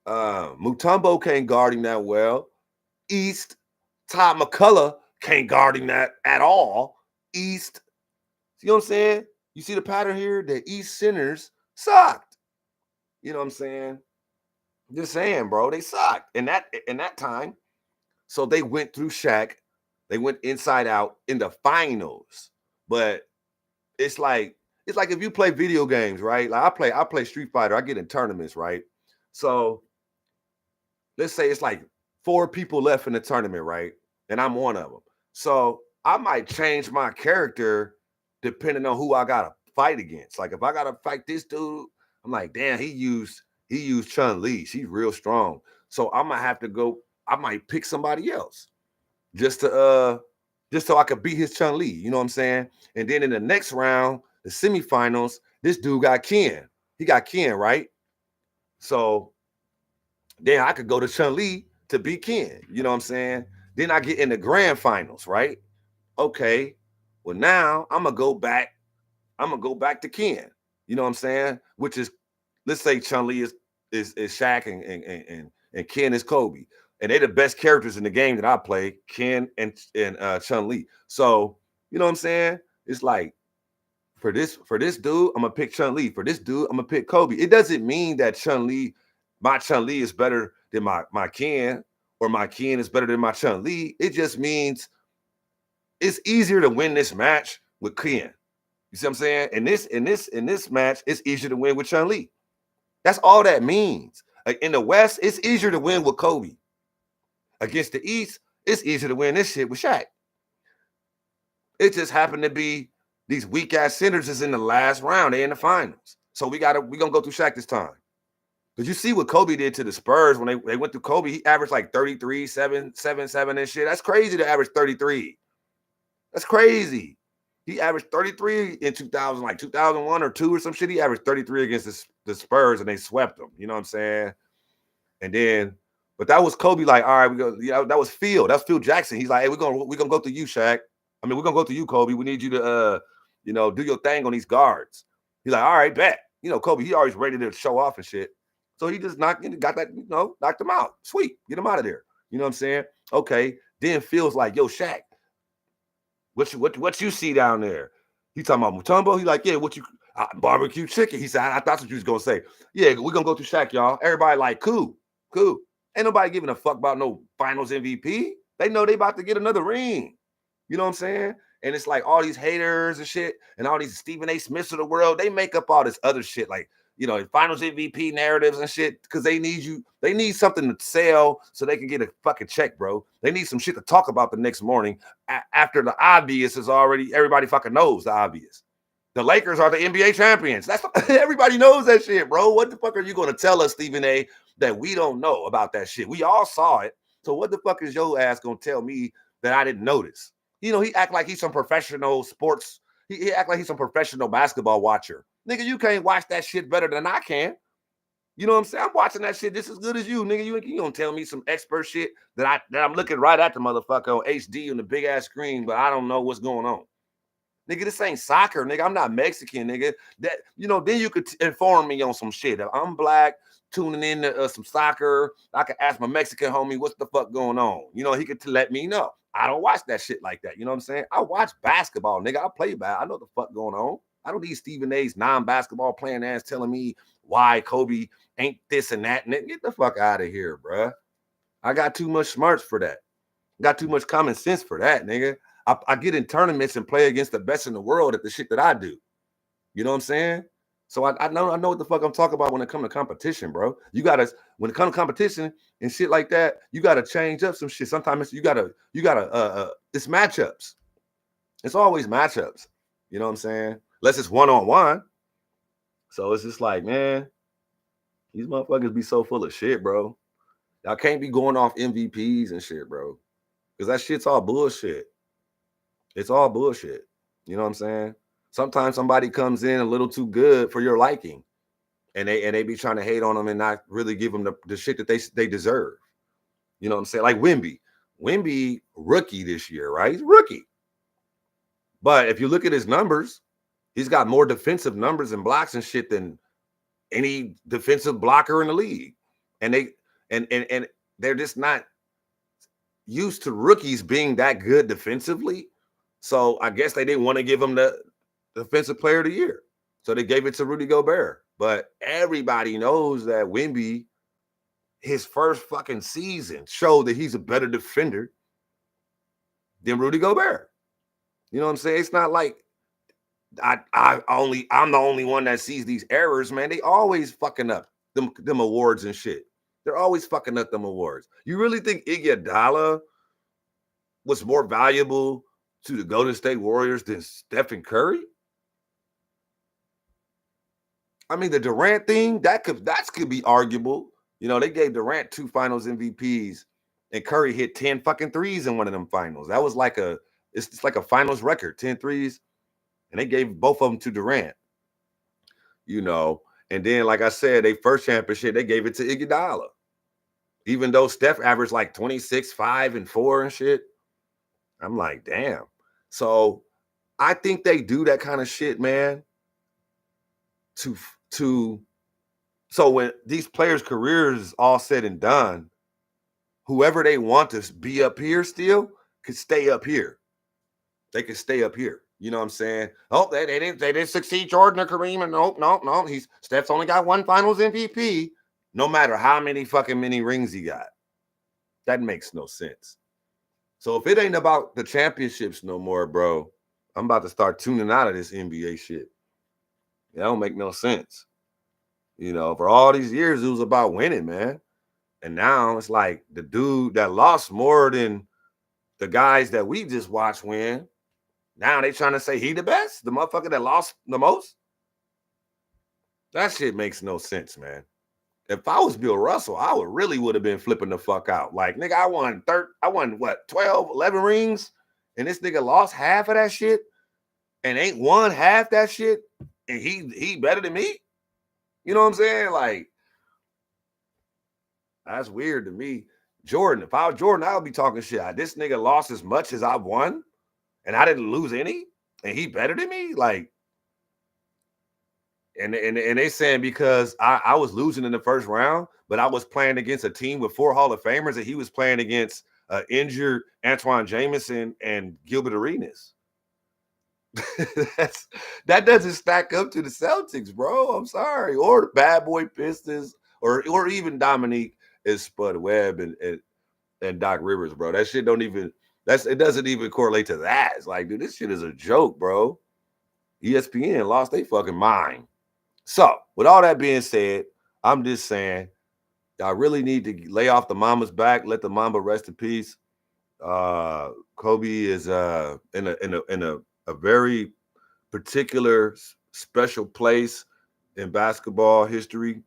Mutombo can't guard him that well. East, Todd McCullough can't guard him that at all. East, you know what I'm saying? You see the pattern here? The East centers sucked. You know what I'm saying? Just saying, bro, they sucked in that time. So they went through Shaq. They went inside out in the finals. But it's like if you play video games, right? Like I play Street Fighter. I get in tournaments, right? So let's say it's like 4 people left in the tournament, right? And I'm one of them. So I might change my character depending on who I gotta fight against. Like if I gotta fight this dude, I'm like, damn, he used Chun-Li. She's real strong. So I might have to go. I might pick somebody else just so I could beat his Chun-Li. You know what I'm saying? And then in the next round, the semifinals, this dude got Ken. He got Ken, right? So then I could go to Chun-Li to beat Ken. You know what I'm saying? Then I get in the grand finals, right? Okay. Well, now I'm gonna go back to Ken. You know what I'm saying? Which is, let's say Chun-Li is Shaq and Ken is Kobe. And they're the best characters in the game that I play, Ken and Chun-Li. So, you know what I'm saying? It's like, for this dude, I'm gonna pick Chun-Li. For this dude, I'm gonna pick Kobe. It doesn't mean that my Chun-Li is better than my Ken or my Ken is better than my Chun-Li. It just means it's easier to win this match with Ken. You see what I'm saying? In this match, it's easier to win with Chun-Li. That's all that means. Like in the West, it's easier to win with Kobe. Against the East, it's easier to win this shit with Shaq. It just happened to be these weak ass centers is in the last round. They in the finals. So we gonna go through Shaq this time. Because you see what Kobe did to the Spurs when they went through Kobe. He averaged like 33, 7, 7, 7 and shit. That's crazy to average 33. That's crazy. He averaged 33 in 2000, like 2001 or 2 or some shit. He averaged 33 against the Spurs and they swept them. You know what I'm saying? And then, but that was Kobe. Like, all right, we go. Yeah, that was Phil. That's Phil Jackson. He's like, hey, we're gonna go through you, Shaq. I mean, we're gonna go through you, Kobe. We need you to, do your thing on these guards. He's like, all right, bet. You know, Kobe. He always ready to show off and shit. So he just knocked him out. Sweet, get him out of there. You know what I'm saying? Okay. Then Phil's like, yo, Shaq, what you see down there? He talking about Mutombo. He like, yeah, barbecue chicken. He said, I thought what you was gonna say. Yeah, we're gonna go through Shaq, y'all. Everybody like, cool. Ain't nobody giving a fuck about no finals MVP. They know they about to get another ring. You know what I'm saying? And it's like all these haters and shit, and all these Stephen A. Smiths of the world, they make up all this other shit, like, finals MVP narratives and shit, because they need something to sell so they can get a fucking check, bro. They need some shit to talk about the next morning after the obvious is already, everybody fucking knows the obvious. The Lakers are the NBA champions. That's everybody knows that shit, bro. What the fuck are you gonna tell us, Stephen A., that we don't know about that shit? We all saw it. So what the fuck is your ass gonna tell me that I didn't notice? He act like he's some professional sports. He act like he's some professional basketball watcher. Nigga, you can't watch that shit better than I can. You know what I'm saying? I'm watching that shit just as good as you, nigga. You don't tell me some expert shit that I'm looking right at the motherfucker on HD on the big ass screen, but I don't know what's going on. Nigga, this ain't soccer, nigga. I'm not Mexican, nigga. That then you could inform me on some shit. If I'm black, tuning in to some soccer, I could ask my Mexican homie what's the fuck going on. He could let me know. I don't watch that shit like that. You know what I'm saying? I watch basketball, nigga. I play I know the fuck going on. I don't need Stephen A's non-basketball playing ass telling me why Kobe ain't this and that. Nigga, get the fuck out of here, bruh. I got too much smarts for that. Got too much common sense for that, nigga. I get in tournaments and play against the best in the world at the shit that I do. You know what I'm saying? So I know what the fuck I'm talking about when it comes to competition, bro. When it comes to competition and shit like that, you gotta change up some shit. Sometimes you gotta it's matchups. It's always matchups. You know what I'm saying? Unless it's one-on-one. So it's just like, man, these motherfuckers be so full of shit, bro. Y'all can't be going off MVPs and shit, bro. Because that shit's all bullshit. It's all bullshit. You know what I'm saying? Sometimes somebody comes in a little too good for your liking, and they be trying to hate on them and not really give them the shit that they deserve. You know what I'm saying? Like Wemby. Wemby, rookie this year, right? He's rookie. But if you look at his numbers, he's got more defensive numbers and blocks and shit than any defensive blocker in the league. And they're just not used to rookies being that good defensively. So I guess they didn't want to give him the defensive player of the year. So they gave it to Rudy Gobert. But everybody knows that Wemby, his first fucking season, showed that he's a better defender than Rudy Gobert. You know what I'm saying? It's not like I'm the only one that sees these errors, man. They always fucking up them awards and shit. They're always fucking up them awards. You really think Iguodala was more valuable to the Golden State Warriors than Stephen Curry? I mean, the Durant thing, that could be arguable. They gave Durant 2 finals MVPs and Curry hit 10 fucking threes in one of them finals. That was like it's like a finals record, 10 threes. And they gave both of them to Durant. And then, like I said, they first championship, they gave it to Iguodala. Even though Steph averaged like 26, 5, and 4 and shit. I'm like, damn. So I think they do that kind of shit, man. So when these players' careers is all said and done, whoever they want to be up here still could stay up here. They could stay up here. You know what I'm saying? Oh, they didn't succeed Jordan or Kareem. And no. Steph's only got 1 finals MVP, no matter how many rings he got. That makes no sense. So if it ain't about the championships no more, bro, I'm about to start tuning out of this NBA shit. It don't make no sense. For all these years, it was about winning, man. And now it's like the dude that lost more than the guys that we just watched win. Now they trying to say he the best, the motherfucker that lost the most. That shit makes no sense, man. If I was Bill Russell, I would have been flipping the fuck out. Like, nigga, I won what, 12, 11 rings? And this nigga lost half of that shit and ain't won half that shit. And he better than me. You know what I'm saying? Like, that's weird to me. Jordan, if I was Jordan, I would be talking shit. This nigga lost as much as I won, and I didn't lose any, and he better than me. Like, and they saying because I was losing in the first round, but I was playing against a team with 4 Hall of Famers, and he was playing against injured Antoine Jameson and Gilbert Arenas. That doesn't stack up to the Celtics, bro. I'm sorry, or the Bad Boy Pistons, or even Dominique is Spud Webb and Doc Rivers, bro. That shit don't even it doesn't even correlate to that. It's like, dude, this shit is a joke, bro. ESPN lost their fucking mind. So, with all that being said, I'm just saying, y'all really need to lay off the mama's back. Let the mama rest in peace. Kobe is in a very particular special place in basketball history.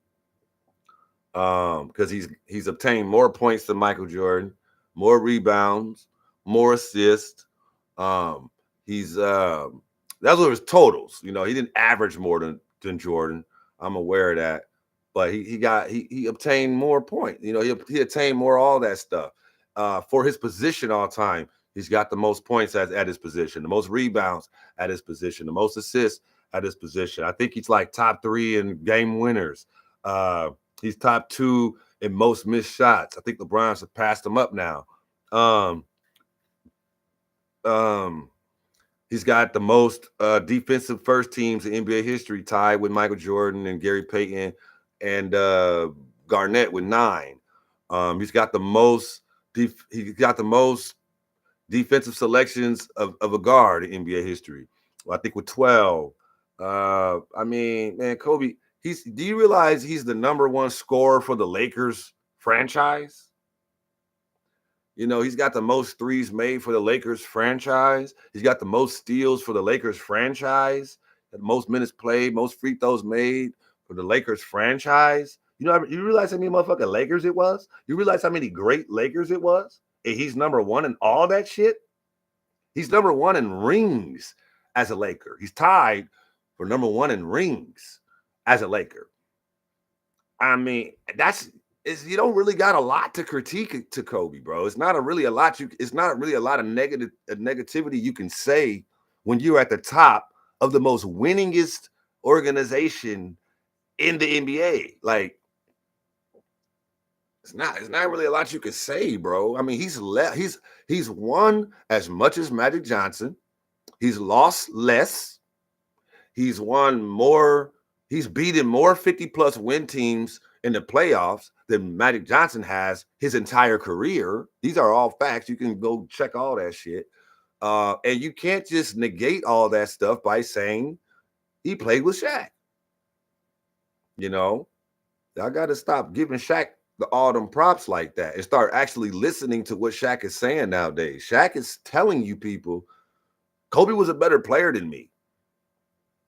Because he's obtained more points than Michael Jordan, more rebounds, more assists. He's that's what his totals. He didn't average more than Jordan. I'm aware of that, but he obtained more points. He attained more all that stuff. For his position all time, he's got the most points at his position, the most rebounds at his position, the most assists at his position. I think he's like top 3 in game winners. He's top 2 in most missed shots. I think LeBron's have passed him up now. He's got the most defensive first teams in NBA history, tied with Michael Jordan and Gary Payton and Garnett with 9. He's got the most defensive selections of a guard in NBA history. Well, I think with 12. I mean, man, Kobe. Do you realize he's the number 1 scorer for the Lakers franchise? He's got the most threes made for the Lakers franchise. He's got the most steals for the Lakers franchise. The most minutes played, most free throws made for the Lakers franchise. You realize how many motherfucking Lakers it was? You realize how many great Lakers it was? And he's number 1 in all that shit? He's number 1 in rings as a Laker. He's tied for number 1 in rings as a Laker. I mean, you don't really got a lot to critique to Kobe, bro. It's not really a lot of negativity you can say when you're at the top of the most winningest organization in the NBA. Like, it's not really a lot you can say, bro. I mean, he's won as much as Magic Johnson. He's lost less. He's won more. He's beaten more 50+ win teams in the playoffs than Magic Johnson has his entire career. These are all facts. You can go check all that shit. And you can't just negate all that stuff by saying he played with Shaq. Y'all got to stop giving Shaq all them props like that and start actually listening to what Shaq is saying nowadays. Shaq is telling you people, Kobe was a better player than me.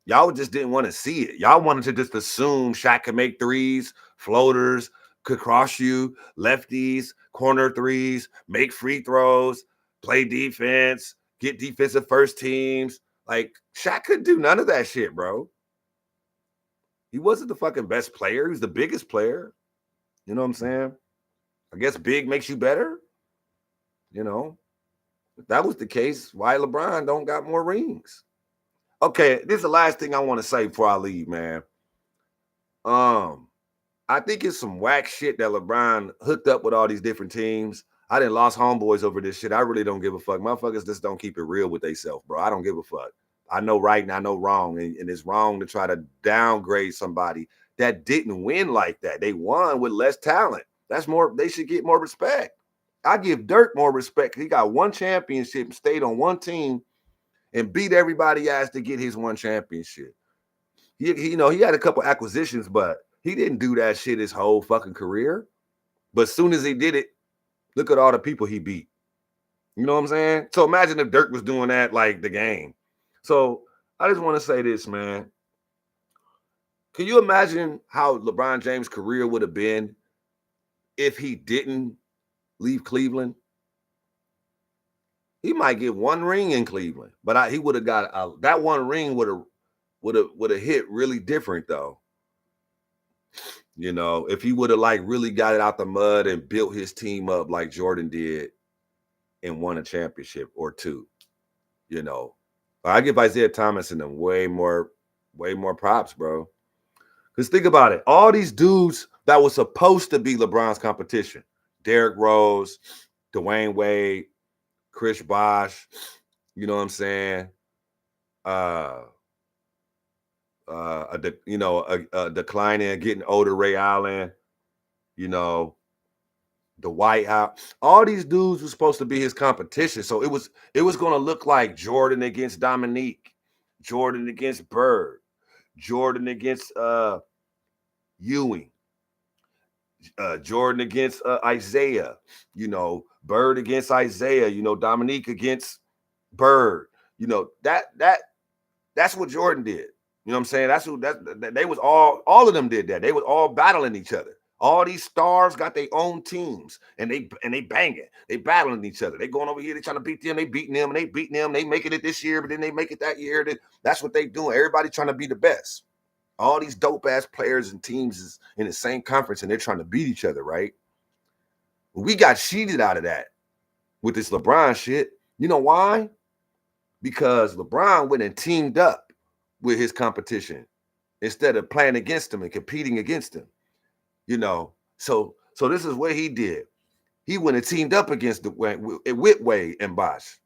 Y'all just didn't want to see it. Y'all wanted to just assume Shaq could make threes, floaters, could cross you, lefties, corner threes, make free throws, play defense, get defensive first teams. Like, Shaq couldn't do none of that shit, bro. He wasn't the fucking best player. He was the biggest player. You know what I'm saying? I guess big makes you better. If that was the case, why LeBron don't got more rings? Okay, this is the last thing I want to say before I leave, man. I think it's some whack shit that LeBron hooked up with all these different teams. I done lost homeboys over this shit. I really don't give a fuck. Motherfuckers just don't keep it real with themselves, bro. I don't give a fuck. I know right and I know wrong, and it's wrong to try to downgrade somebody that didn't win like that. They won with less talent. That's more. They should get more respect. I give Dirk more respect. He got one championship and stayed on one team and beat everybody ass to get his one championship. He had a couple acquisitions, but he didn't do that shit his whole fucking career. But as soon as he did it, look at all the people he beat. You know what I'm saying? So imagine if Dirk was doing that like the game. So I just want to say this, man. Can you imagine how LeBron James' career would have been if he didn't leave Cleveland? He might get one ring in Cleveland, but he would have got that one ring would have hit really different though. If he would have like really got it out the mud and built his team up like Jordan did and won a championship or two. I give Isaiah Thomas and them way more props, bro. Because think about it. All these dudes that was supposed to be LeBron's competition, Derrick Rose, Dwayne Wade, Chris Bosh, you know what I'm saying? A declining, getting older Ray Allen, the White House. All these dudes were supposed to be his competition. So it was going to look like Jordan against Dominique, Jordan against Bird, Jordan against Ewing, Jordan against Isaiah, Bird against Isaiah, Dominique against Bird. That's what Jordan did. You know what I'm saying? They was all of them did that. They was all battling each other. All these stars got their own teams and they banging. They battling each other. They going over here, they trying to beat them, they beating them, and they beating them, they making it this year, but then they make it that year. That's what they doing. Everybody trying to be the best. All these dope ass players and teams is in the same conference and they're trying to beat each other, right? We got cheated out of that with this LeBron shit. You know why? Because LeBron went and teamed up with his competition instead of playing against him and competing against him. So this is what he did. He went and teamed up against with Wade and Bosh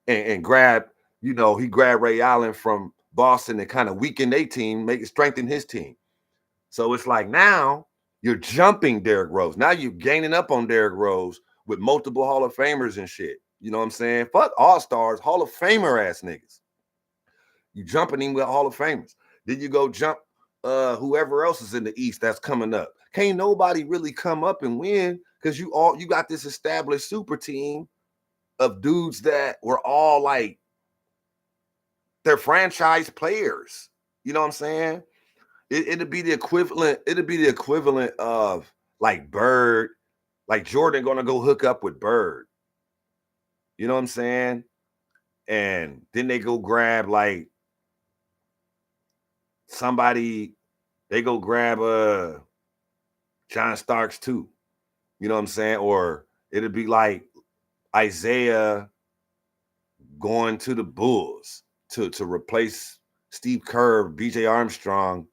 and grabbed, he grabbed Ray Allen from Boston and kind of weakened their team, strengthen his team. So it's like now you're jumping Derrick Rose. Now you're gaining up on Derrick Rose with multiple Hall of Famers and shit. You know what I'm saying? Fuck All-Stars, Hall of Famer ass niggas. You jumping him with Hall of Famers. Then you go jump whoever else is in the East that's coming up. Can't nobody really come up and win because you got this established super team of dudes that were all like they're franchise players. You know what I'm saying? It'd be the equivalent of like Bird, like Jordan gonna go hook up with Bird. You know what I'm saying? And then they go grab like somebody, they go grab John Starks too. You know what I'm saying? Or it'd be like Isaiah going to the Bulls to replace Steve Kerr, BJ Armstrong,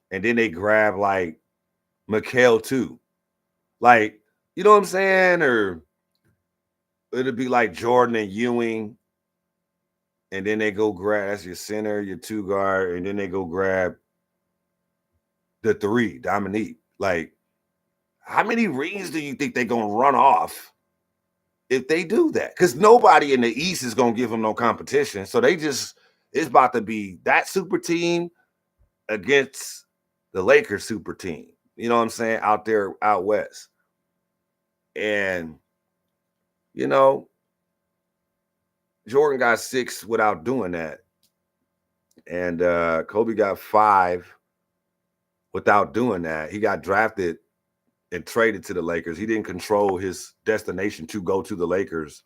and then they grab like Mikal too. Like, you know what I'm saying? Or it'd be like Jordan and Ewing, and then they go grab, that's your center, your two guard, and then they go grab the three, Dominique. Like, how many rings do you think they're going to run off if they do that? Because nobody in the East is going to give them no competition. So it's about to be that super team against the Lakers super team. You know what I'm saying? Out there, out West. And, Jordan got 6 without doing that. And Kobe got 5 without doing that. He got drafted and traded to the Lakers. He didn't control his destination to go to the Lakers.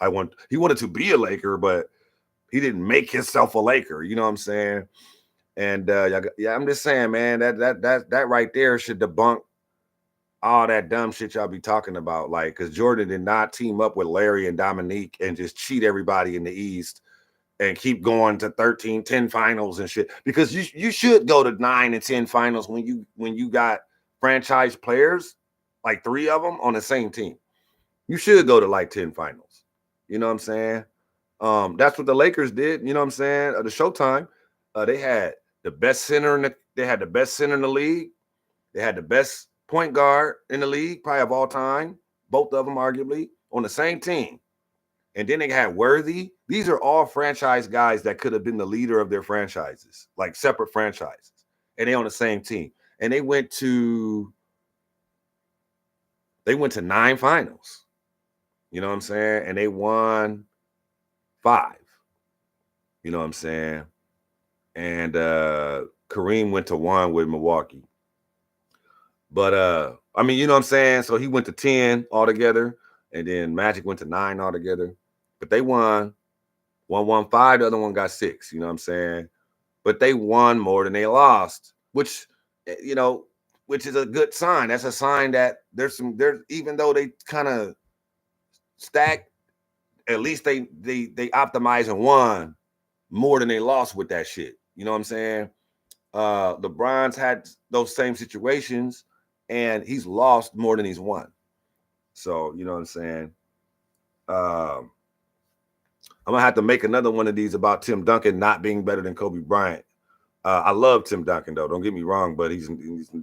He wanted to be a Laker, but he didn't make himself a Laker. You know what I'm saying? And I'm just saying, man, that right there should debunk all that dumb shit y'all be talking about. Like, because Jordan did not team up with Larry and Dominique and just cheat everybody in the East and keep going to 13, 10 finals and shit. Because you should go to 9 and 10 finals when you got franchise players, like 3 of them on the same team. You should go to like 10 finals. You know what I'm saying? That's what the Lakers did. You know what I'm saying? The Showtime, they had the best center in the league. They had the best point guard in the league, probably of all time. Both of them, arguably. on the same team. And then they had Worthy. These are all franchise guys that could have been the leader of their franchises, like separate franchises. And they on the same team. And they went to 9 finals. You know what I'm saying? And they won 5. You know what I'm saying? And Kareem went to 1 with Milwaukee. But I mean, you know what I'm saying? So he went to 10 altogether, and then Magic went to 9 altogether. But they won. One won 5, the other one got 6. You know what I'm saying? But they won more than they lost, which which is a good sign. That's a sign that there's even though they kind of stacked, at least they optimized and won more than they lost with that shit. You know what I'm saying? LeBron's had those same situations, and he's lost more than he's won. So you know what I'm saying? I'm gonna have to make another one of these about Tim Duncan not being better than Kobe Bryant. I love Tim Duncan though. Don't get me wrong, but he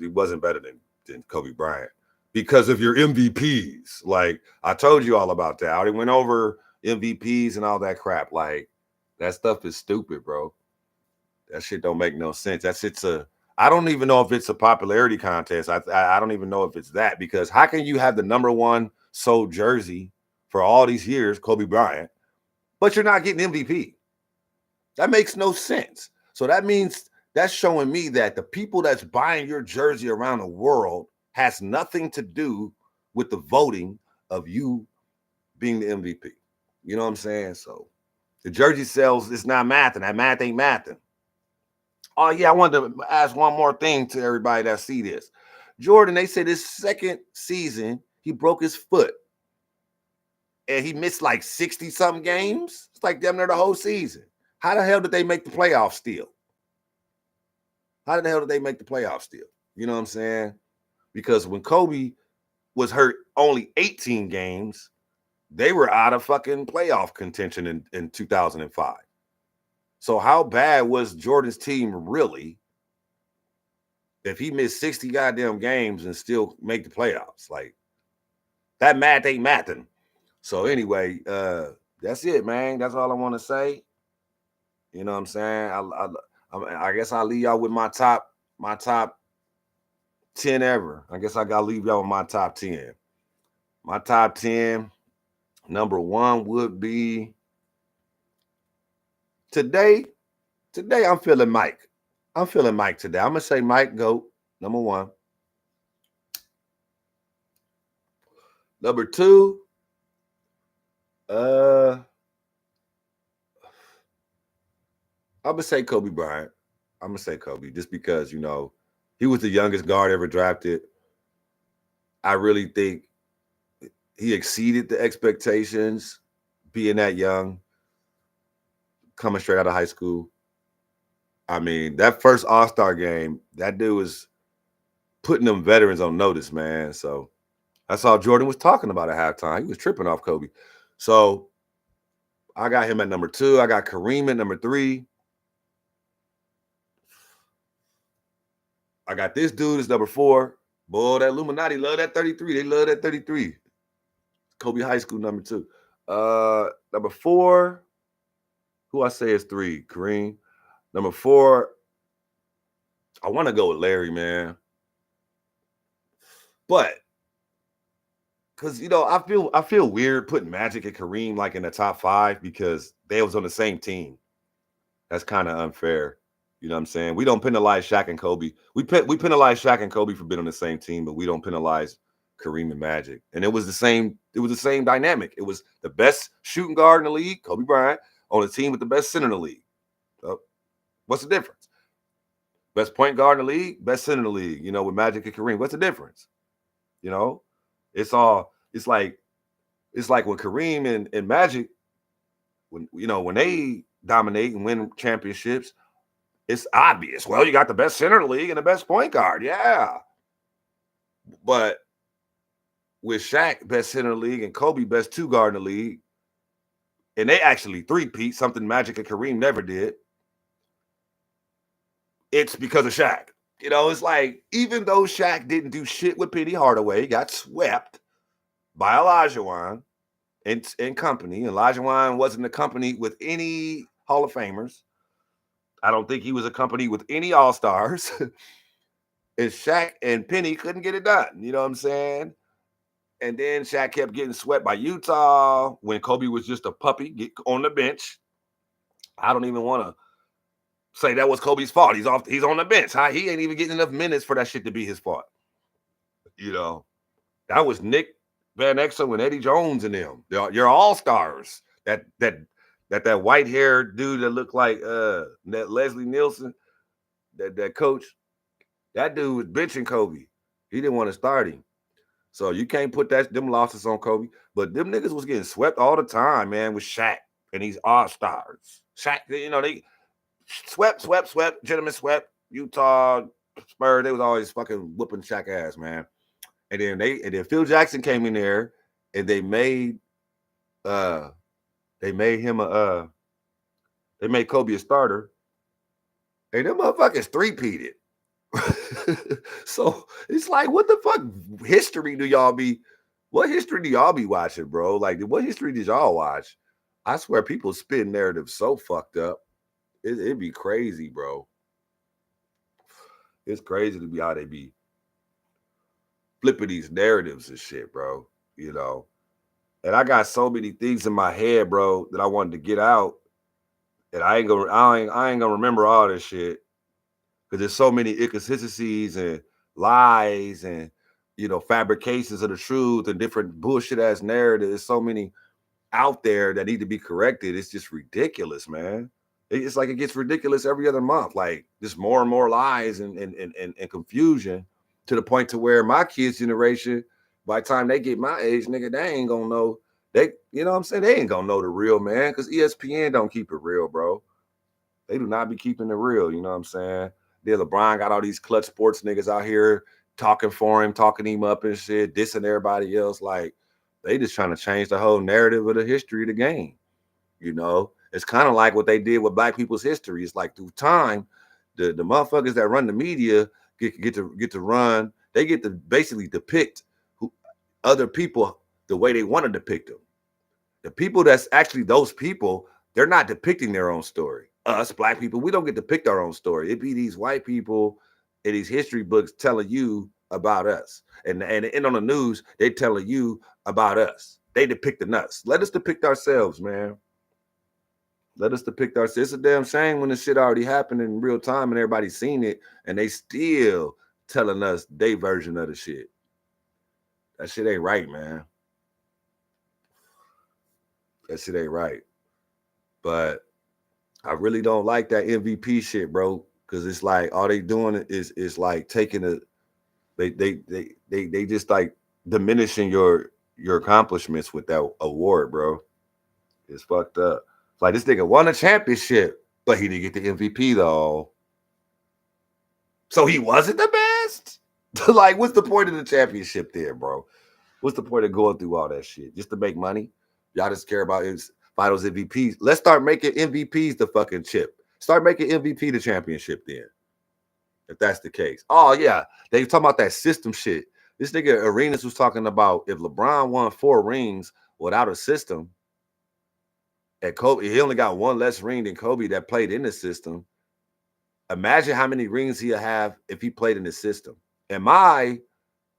wasn't better than Kobe Bryant because of your MVPs. Like I told you all about that. I already went over MVPs and all that crap. Like that stuff is stupid, bro. That shit don't make no sense. I don't even know if it's a popularity contest. I don't even know if it's that, because how can you have the number 1 sold jersey for all these years, Kobe Bryant, but you're not getting MVP? That makes no sense. So that means that's showing me that the people that's buying your jersey around the world has nothing to do with the voting of you being the MVP. You know what I'm saying? So the jersey sales is not mathing. That math ain't mathing. Oh yeah, I wanted to ask one more thing to everybody that see this. Jordan, they said his second season, he broke his foot. And he missed like 60 something games. It's like damn near the whole season. How the hell did they make the playoffs still? How the hell did they make the playoffs still? You know what I'm saying? Because when Kobe was hurt only 18 games, they were out of fucking playoff contention in 2005. So how bad was Jordan's team really if he missed 60 goddamn games and still make the playoffs? Like that math ain't mathing. So anyway, that's it, man. That's all I want to say. You know what I'm saying? I guess I'll leave y'all with my top 10 ever. I guess I gotta leave y'all with my top 10. My top 10, number 1 would be today. Today I'm feeling Mike. I'm feeling Mike today. I'm gonna say Mike GOAT, number 1. Number 2, I'm gonna say Kobe Bryant. I'm gonna say Kobe just because he was the youngest guard ever drafted. I really think he exceeded the expectations being that young, coming straight out of high school. I mean, that first All-Star game, that dude was putting them veterans on notice, man. So that's all Jordan was talking about at halftime. He was tripping off Kobe. So I got him at number 2. I got Kareem at number 3. I got this dude as number 4. Boy, that Illuminati love that 33. They love that 33. Kobe High School number 2. Number 4, who I say is 3? Kareem. Number 4, I want to go with Larry, man. But because I feel weird putting Magic and Kareem like in the top 5 because they was on the same team. That's kind of unfair. You know what I'm saying? We don't penalize Shaq and Kobe. We penalize Shaq and Kobe for being on the same team, but we don't penalize Kareem and Magic. And it was the same dynamic. It was the best shooting guard in the league, Kobe Bryant, on a team with the best center in the league. So what's the difference? Best point guard in the league, best center in the league, with Magic and Kareem. What's the difference? It's like when Kareem and Magic, when they dominate and win championships, it's obvious. Well, you got the best center in the league and the best point guard. Yeah. But with Shaq, best center in the league, and Kobe, best 2 guard in the league, and they actually three-peat, something Magic and Kareem never did, it's because of Shaq. It's like, even though Shaq didn't do shit with Penny Hardaway, got swept by Olajuwon, in company. Elijah Wan wasn't accompanied with any Hall of Famers. I don't think he was accompanied with any All Stars. And Shaq and Penny couldn't get it done. You know what I'm saying? And then Shaq kept getting swept by Utah when Kobe was just a puppy on the bench. I don't even want to say that was Kobe's fault. He's on the bench. He ain't even getting enough minutes for that shit to be his fault. You know, that was Nick Van Exel and Eddie Jones and them. You're all stars. That white haired dude that looked like that Leslie Nielsen, that coach, that dude was benching Kobe. He didn't want to start him. So you can't put them losses on Kobe. But them niggas was getting swept all the time, man, with Shaq and these all stars. Shaq, they swept, gentlemen swept. Utah, Spurs, they was always fucking whooping Shaq ass, man. And then Phil Jackson came in there and they made Kobe a starter. And them motherfuckers three-peated. So it's like, what the fuck history do y'all be? What history do y'all be watching, bro? Like, what history did y'all watch? I swear, people spin narratives so fucked up. It'd be crazy, bro. It's crazy to be how they be flipping these narratives and shit, bro. You know, and I got so many things in my head, bro, that I wanted to get out, and I ain't gonna remember all this shit because there's so many inconsistencies and lies and fabrications of the truth and different bullshit ass narratives. There's so many out there that need to be corrected. It's just ridiculous, man. It's like it gets ridiculous every other month. Like just more and more lies and confusion to the point to where my kids' generation, by the time they get my age, nigga, they ain't gonna know. You know what I'm saying? They ain't gonna know the real, man, because ESPN don't keep it real, bro. They do not be keeping it real. You know what I'm saying? Then LeBron got all these clutch sports niggas out here talking for him, talking him up and shit, dissing everybody else. Like, they just trying to change the whole narrative of the history of the game. You know, it's kind of like what they did with Black people's history. It's like through time, the motherfuckers that run the media get to run. They get to basically depict other people the way they want to depict them. The people that's actually those people, they're not depicting their own story. Us Black people, we don't get to pick our own story. It be these white people in these history books telling you about us, and on the news they telling you about us. They depicting us. Let us depict ourselves, man. Let us depict ourselves. It's a damn shame when the shit already happened in real time and everybody's seen it, and they still telling us their version of the shit. That shit ain't right, man. That shit ain't right. But I really don't like that MVP shit, bro. Because it's like all they doing is like taking they just like diminishing your accomplishments with that award, bro. It's fucked up. Like this nigga won a championship, but he didn't get the MVP though. So he wasn't the best? Like, what's the point of the championship there, bro? What's the point of going through all that shit? Just to make money? Y'all just care about his finals MVPs. Let's start making MVPs the fucking chip. Start making MVP the championship then. If that's the case. Oh, yeah. They talking about that system shit. This nigga Arenas was talking about if LeBron won 4 rings without a system, and Kobe, he only got 1 less ring than Kobe that played in the system. Imagine how many rings he'll have if he played in the system. And my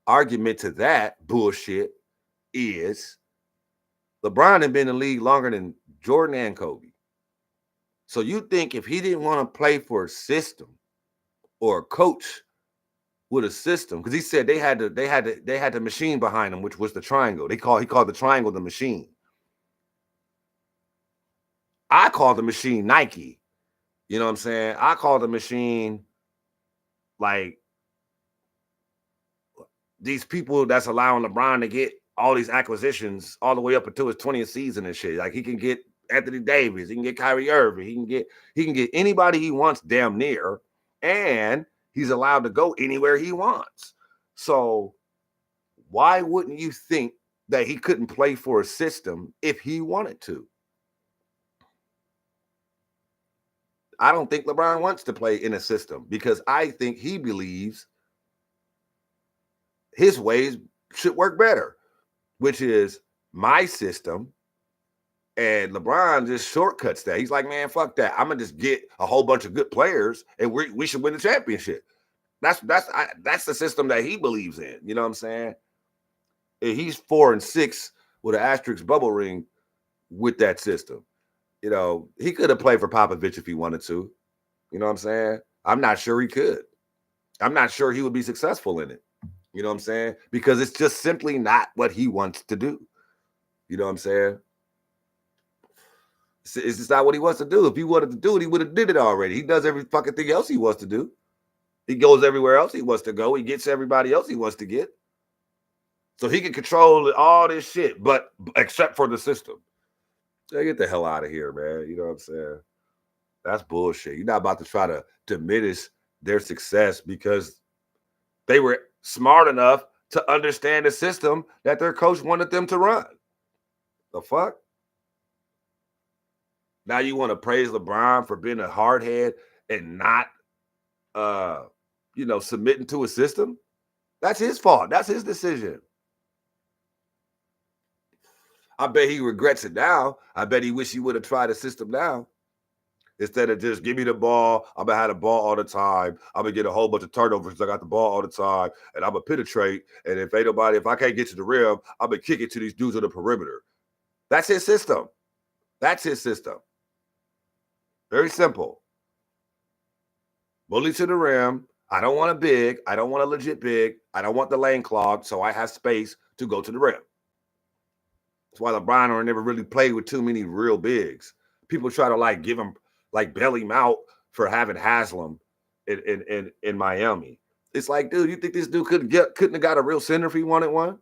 argument to that bullshit is LeBron had been in the league longer than Jordan and Kobe. So you think if he didn't want to play for a system or a coach with a system, because he said they had the machine behind them, which was the triangle. He called the triangle the machine. I call the machine Nike. You know what I'm saying? I call the machine like these people that's allowing LeBron to get all these acquisitions all the way up until his 20th season and shit. Like he can get Anthony Davis, he can get Kyrie Irving, he can get anybody he wants damn near, and he's allowed to go anywhere he wants. So why wouldn't you think that he couldn't play for a system if he wanted to? I don't think LeBron wants to play in a system because I think he believes his ways should work better, which is my system. And LeBron just shortcuts that. He's like, man, fuck that. I'm gonna just get a whole bunch of good players, and we should win the championship. That's the system that he believes in. You know what I'm saying? And he's 4-6 with an asterisk bubble ring with that system. You know, he could have played for Popovich if he wanted to. You know what I'm saying? I'm not sure he could. I'm not sure he would be successful in it. You know what I'm saying? Because it's just simply not what he wants to do. You know what I'm saying? It's just not what he wants to do. If he wanted to do it, he would have did it already. He does every fucking thing else he wants to do. He goes everywhere else he wants to go. He gets everybody else he wants to get. So he can control all this shit, but except for the system. Yeah, get the hell out of here, man. You know what I'm saying? That's bullshit. You're not about to try to diminish their success because they were smart enough to understand the system that their coach wanted them to run. The fuck? Now you want to praise LeBron for being a hardhead and not submitting to a system? That's his fault. That's his decision. I bet he regrets it now. I bet he wish he would have tried the system now. Instead of just give me the ball, I'm gonna have the ball all the time. I'm gonna get a whole bunch of turnovers because I got the ball all the time, and I'm gonna penetrate. And if I can't get to the rim, I'm gonna kick it to these dudes on the perimeter. That's his system. That's his system. Very simple. Bully to the rim. I don't want a big. I don't want a legit big. I don't want the lane clogged, so I have space to go to the rim. That's why LeBron never really played with too many real bigs. People try to give him bail him out for having Haslam in Miami. It's like, dude, you think this dude couldn't have got a real center if he wanted one?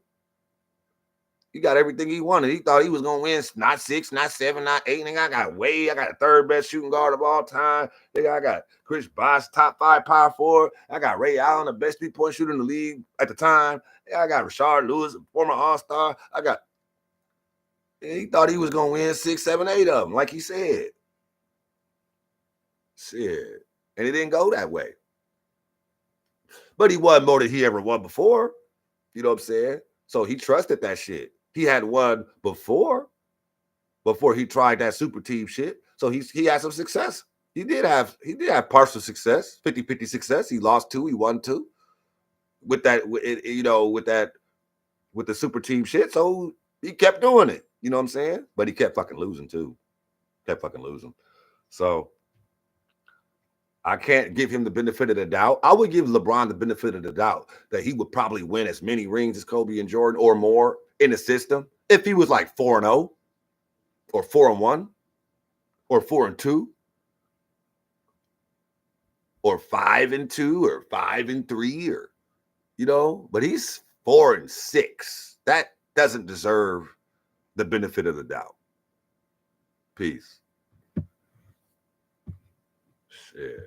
He got everything he wanted. He thought he was gonna win not 6, not 7, not 8. Nigga, I got the third best shooting guard of all time. Nigga, I got Chris Bosh, top 5 power forward. I got Ray Allen, the best 3-point shooter in the league at the time. I got Rashard Lewis, former All-Star. He thought he was gonna win 6, 7, 8 of them, like he said. Shit. And it didn't go that way. But he won more than he ever won before. You know what I'm saying? So he trusted that shit. He had won before he tried that super team shit. So he had some success. He did have partial success, 50-50 success. He lost 2, he won 2. With the super team shit. So he kept doing it. You know what I'm saying? But he kept fucking losing too. So I can't give him the benefit of the doubt. I would give LeBron the benefit of the doubt that he would probably win as many rings as Kobe and Jordan or more in the system if he was like 4-0 or 4-1 or 4-2 or 5-2 or 5-3 or but he's 4-6. That doesn't deserve the benefit of the doubt. Peace. Shit.